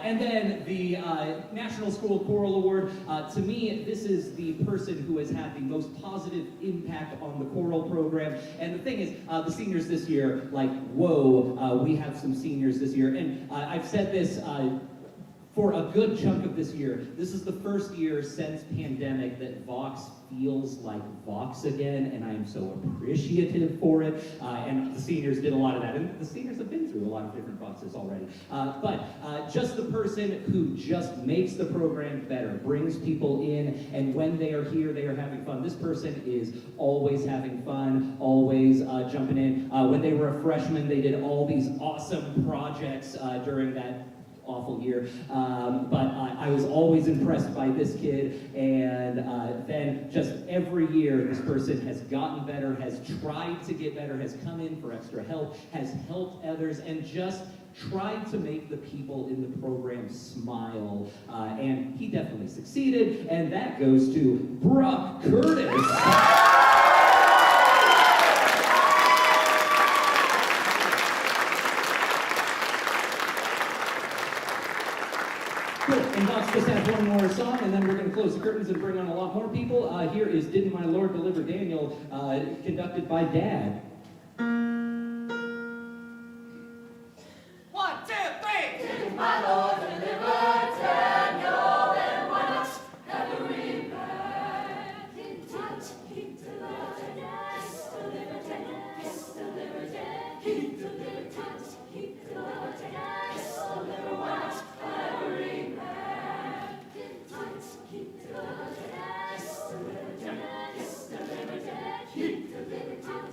And then the National School Choral Award. To me, this is the person who has had the most positive impact on the choral program. And the thing is, the seniors this year, like, whoa, we have some seniors this year. And I've said this for a good chunk of this year. This is the first year since pandemic that Vox feels like Vox again, and I am so appreciative for it. And the seniors did a lot of that, and the seniors have been through a lot of different Voxes already. But just the person who just makes the program better, brings people in, and when they are here, they are having fun. This person is always having fun, always jumping in. When they were a freshman, they did all these awesome projects during that awful year, but I was always impressed by this kid, and then just every year this person has gotten better, has tried to get better, has come in for extra help, has helped others, and just tried to make the people in the program smile, and he definitely succeeded, and that goes to Brock Curtis. And Vox just has one more song, and then we're going to close the curtains and bring on a lot more people. Here is Didn't My Lord Deliver Daniel, conducted by Dad. 1, 2, 3. Didn't my Lord deliver Daniel, then why not every man? Didn't he deliver Daniel? Yes, deliver Daniel. Yes, deliver Daniel. He delivered Daniel. He delivered Daniel. Yes, deliver why not every man? Didn't he deliver Daniel? Yes, deliver Daniel. Yes, deliver Daniel. He delivered Daniel.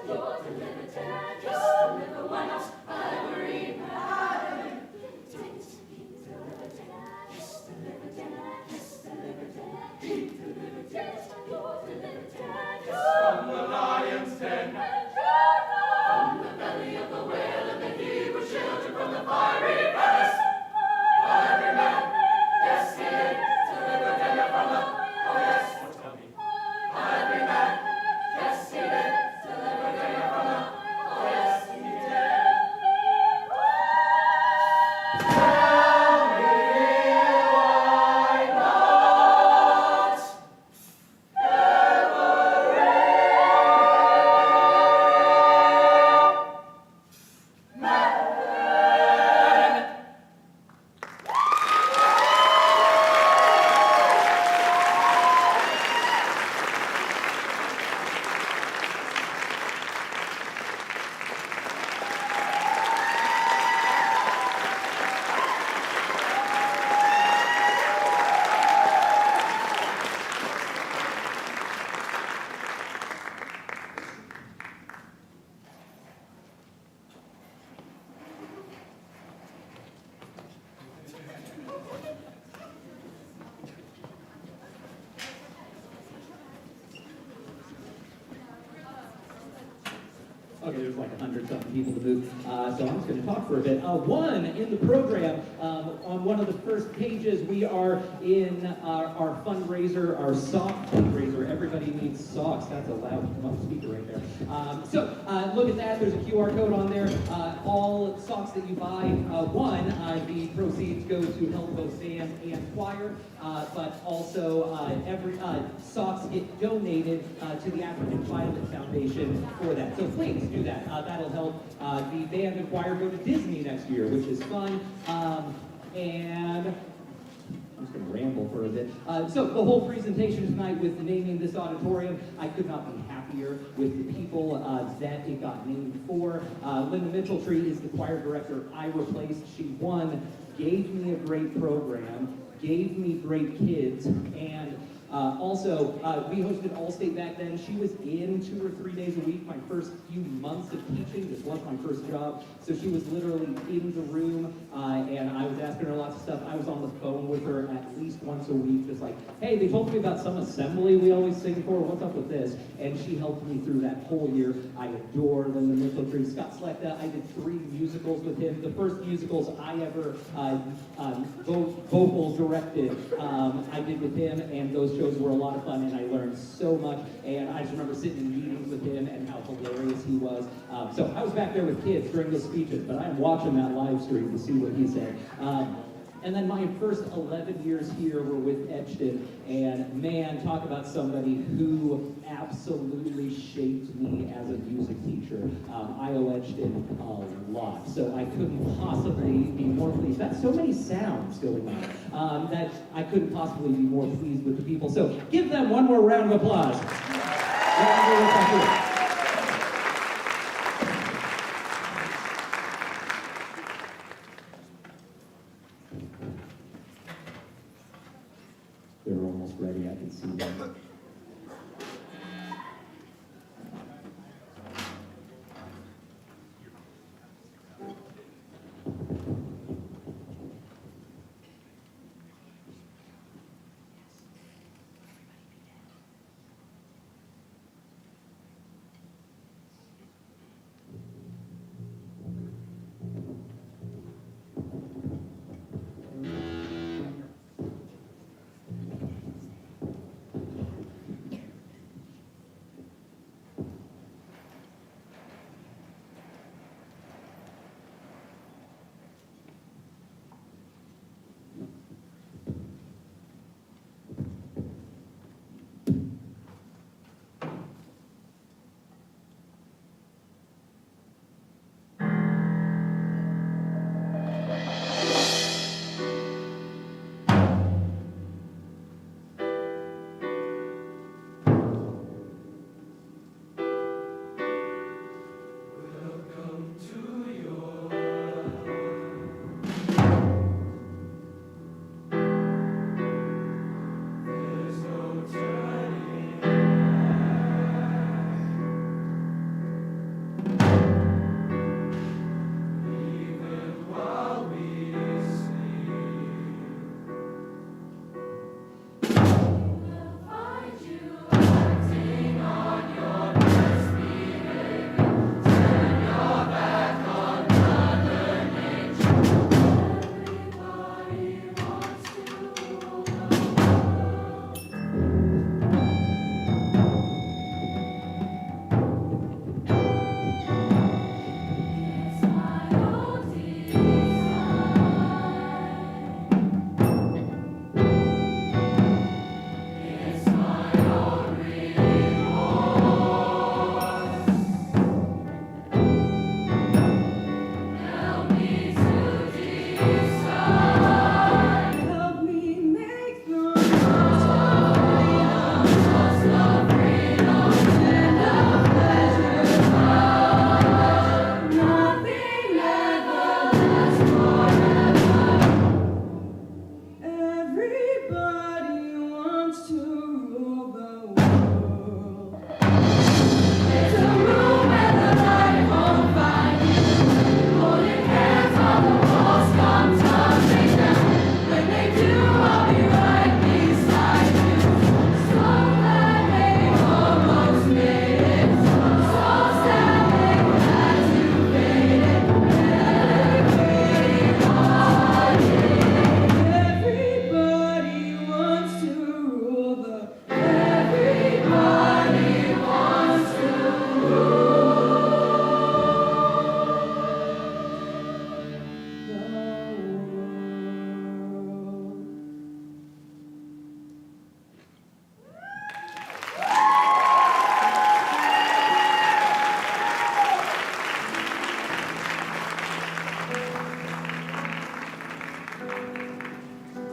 Yours unlimited, just deliver one else, every man. From the lion's den, from the belly of the whale and the Hebrew children from the fiery furnace, every man, yes he did, delivered Daniel from the, oh yes, every man, yes he did, delivered Daniel from the, oh yes he did. Tell me why not Okay, there's like 100-something people to move, so I'm just going to talk for a bit. One, in the program, on one of the first pages, we are in our fundraiser, our sock fundraiser. Everybody needs socks. That's a loud speaker right there. Look at that. There's a QR code on there. All socks that you buy, the proceeds go to help both band and choir, but also every socks get donated to the African Violet Foundation for that. So please do that. That'll help the band and choir go to Disney next year, which is fun. And I'm just going to ramble for a bit. So the whole presentation tonight with naming this auditorium, I could not be happier with the people that it got named for. Linda Mitchell-Tree is the choir director I replaced. She, one, gave me a great program, gave me great kids, and also, we hosted All-State back then. She was in 2 or 3 days a week my first few months of teaching. This was my first job. So she was literally in the room, and I was asking her lots of stuff. I was on the phone with her at least once a week, just like, hey, they told me about some assembly we always sing for. What's up with this? And she helped me through that whole year. I adore Linda Mitchell-Tree. Scott Slechta, I did 3 musicals with him. The first musicals I ever vocal directed, I did with him, and those shows were a lot of fun, and I learned so much. And I just remember sitting in meetings with him and how hilarious he was. So I was back there with kids during the speeches, but I'm watching that live stream to see what he said. And then my first 11 years here were with Edgeton, and man, talk about somebody who absolutely shaped me as a music teacher. I owe Edgeton a lot, so I couldn't possibly be more pleased. That's so many sounds going on that I couldn't possibly be more pleased with the people. So give them one more round of applause. They're almost ready, I can see them.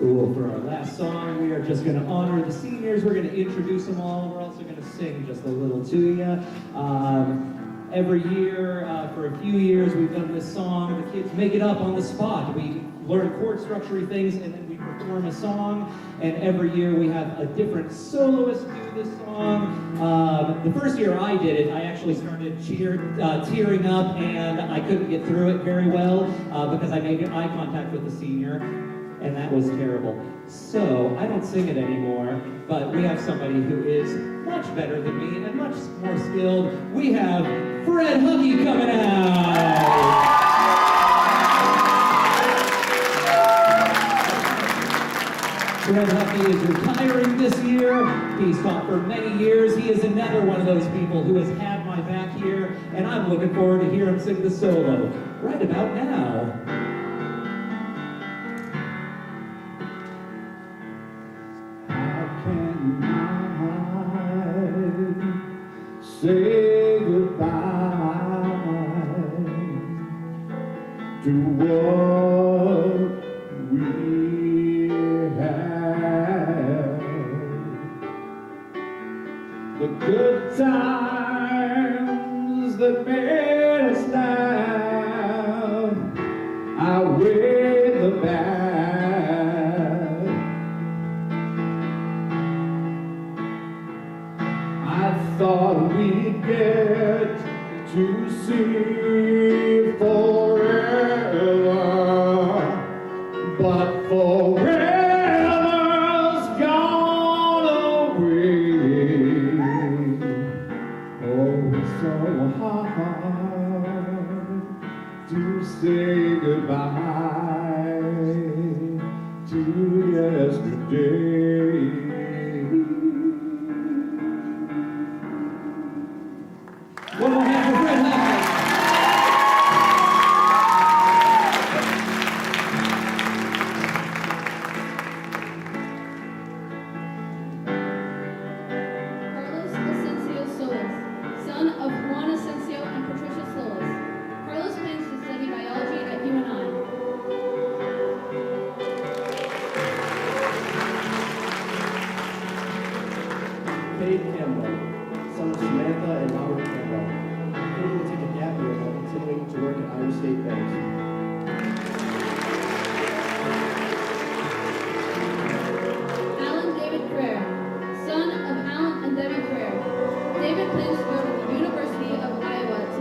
Cool. For our last song, we are just going to honor the seniors. We're going to introduce them all. We're also going to sing just a little to you. Every year, for a few years, we've done this song. The kids make it up on the spot. We learn chord structure things, and then we perform a song. And every year, we have a different soloist do this song. The first year I did it, I actually started tearing up, and I couldn't get through it very well because I made eye contact with the senior, and that was terrible. So I don't sing it anymore, but we have somebody who is much better than me and much more skilled. We have Fred Huggy coming out. Fred Huggy is retiring this year. He's taught for many years. He is another one of those people who has had my back here, and I'm looking forward to hear him sing the solo right about now. Say goodbye to what we had. The good times that made us laugh outweigh the bad. I thought we'd get to see forever, but forever's gone away. Oh, it's so hard to say goodbye to yesterday. One more hand for Fred Huggy. Carlos Asensio Solis, son of Juan Asensio and Patricia Solis. Carlos plans to study biology at UNI.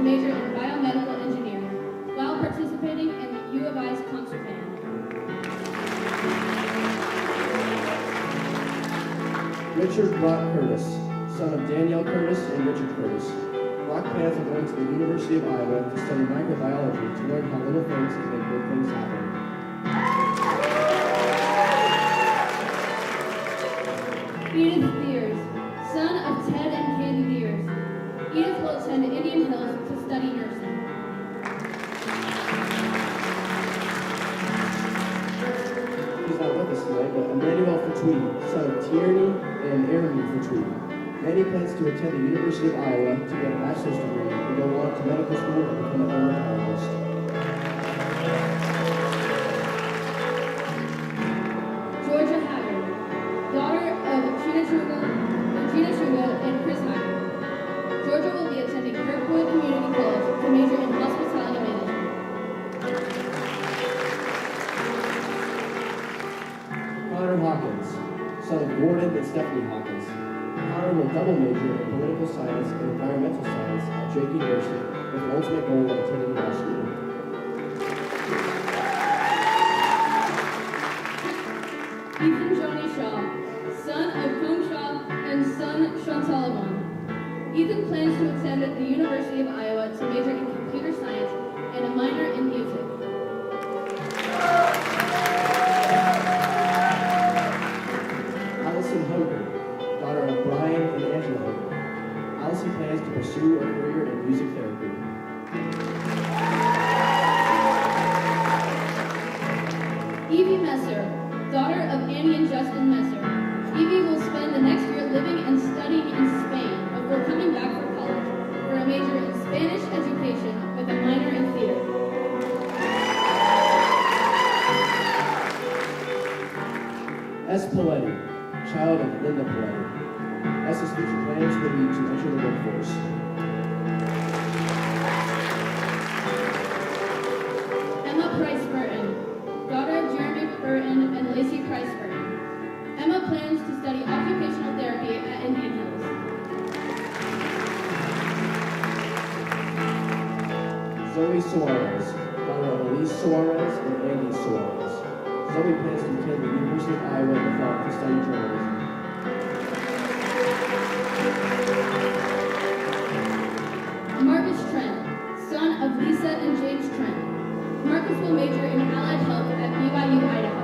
major in biomedical engineering while participating in the U of I's concert band. Richard Brock Curtis, son of Danielle Curtis and Richard Curtis. Brock plans on going to the University of Iowa to study microbiology to learn how little things can make big things happen. Edith Deers, son of Ted and Katie Deers. Edith will attend Indian Hills to study nursing. He's not with us tonight, but Emmanuel Fatui, son of Tierney and Aaron Fatui. Manny plans to attend the University of Iowa to get a bachelor's degree and go on to medical school and become an otolaryngologist. Georgia Haggard, daughter of Gina Truga and Chris Haggard. Georgia will be attending Kirkwood Community College to major in hospitality management. Connor Hawkins, son of Gordon and Stephanie Hawkins. Connor will double major in political science and environmental science at Drake University with an ultimate goal of attending law school. Ethan Johnny Shaw, son of Cone Shaw and son Sean Solomon. Ethan plans to attend the University of Iowa to major in computer science and a minor in music. Allison Hogan, daughter of Brian and Angela Hogan. Allison plans to pursue a career in music therapy. Evie Messer, daughter of Annie and Justin Messer. Evie will spend the next year living and studying in Spain before coming back for college for a major in Spanish education with a minor in theater. S. Paletti, child of Linda Paletti. S's future plans will be to enter the workforce. Emma Price Burton, daughter of Jeremy Burton and Lacey Price Burton. Emma plans to study occupational therapy at Indian Hills. Zoe Suarez, daughter of Elise Suarez and Andy Suarez. Zoe plans to attend the University of Iowa in the fall to study journalism. Marcus Trent, son of Lisa and James Trent. Marcus will major in allied health at BYU, Idaho.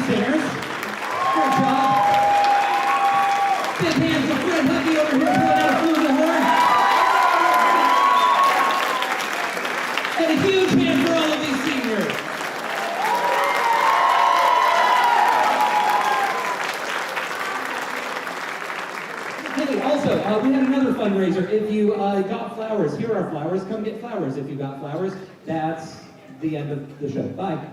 lead singers. Great job. Big hands for Fred Huggy over here pulling out a flugelhorn. And a huge hand for all of these seniors. Hey, also, we had another fundraiser. If you got flowers, here are flowers. Come get flowers if you got flowers. That's the end of the show. Bye.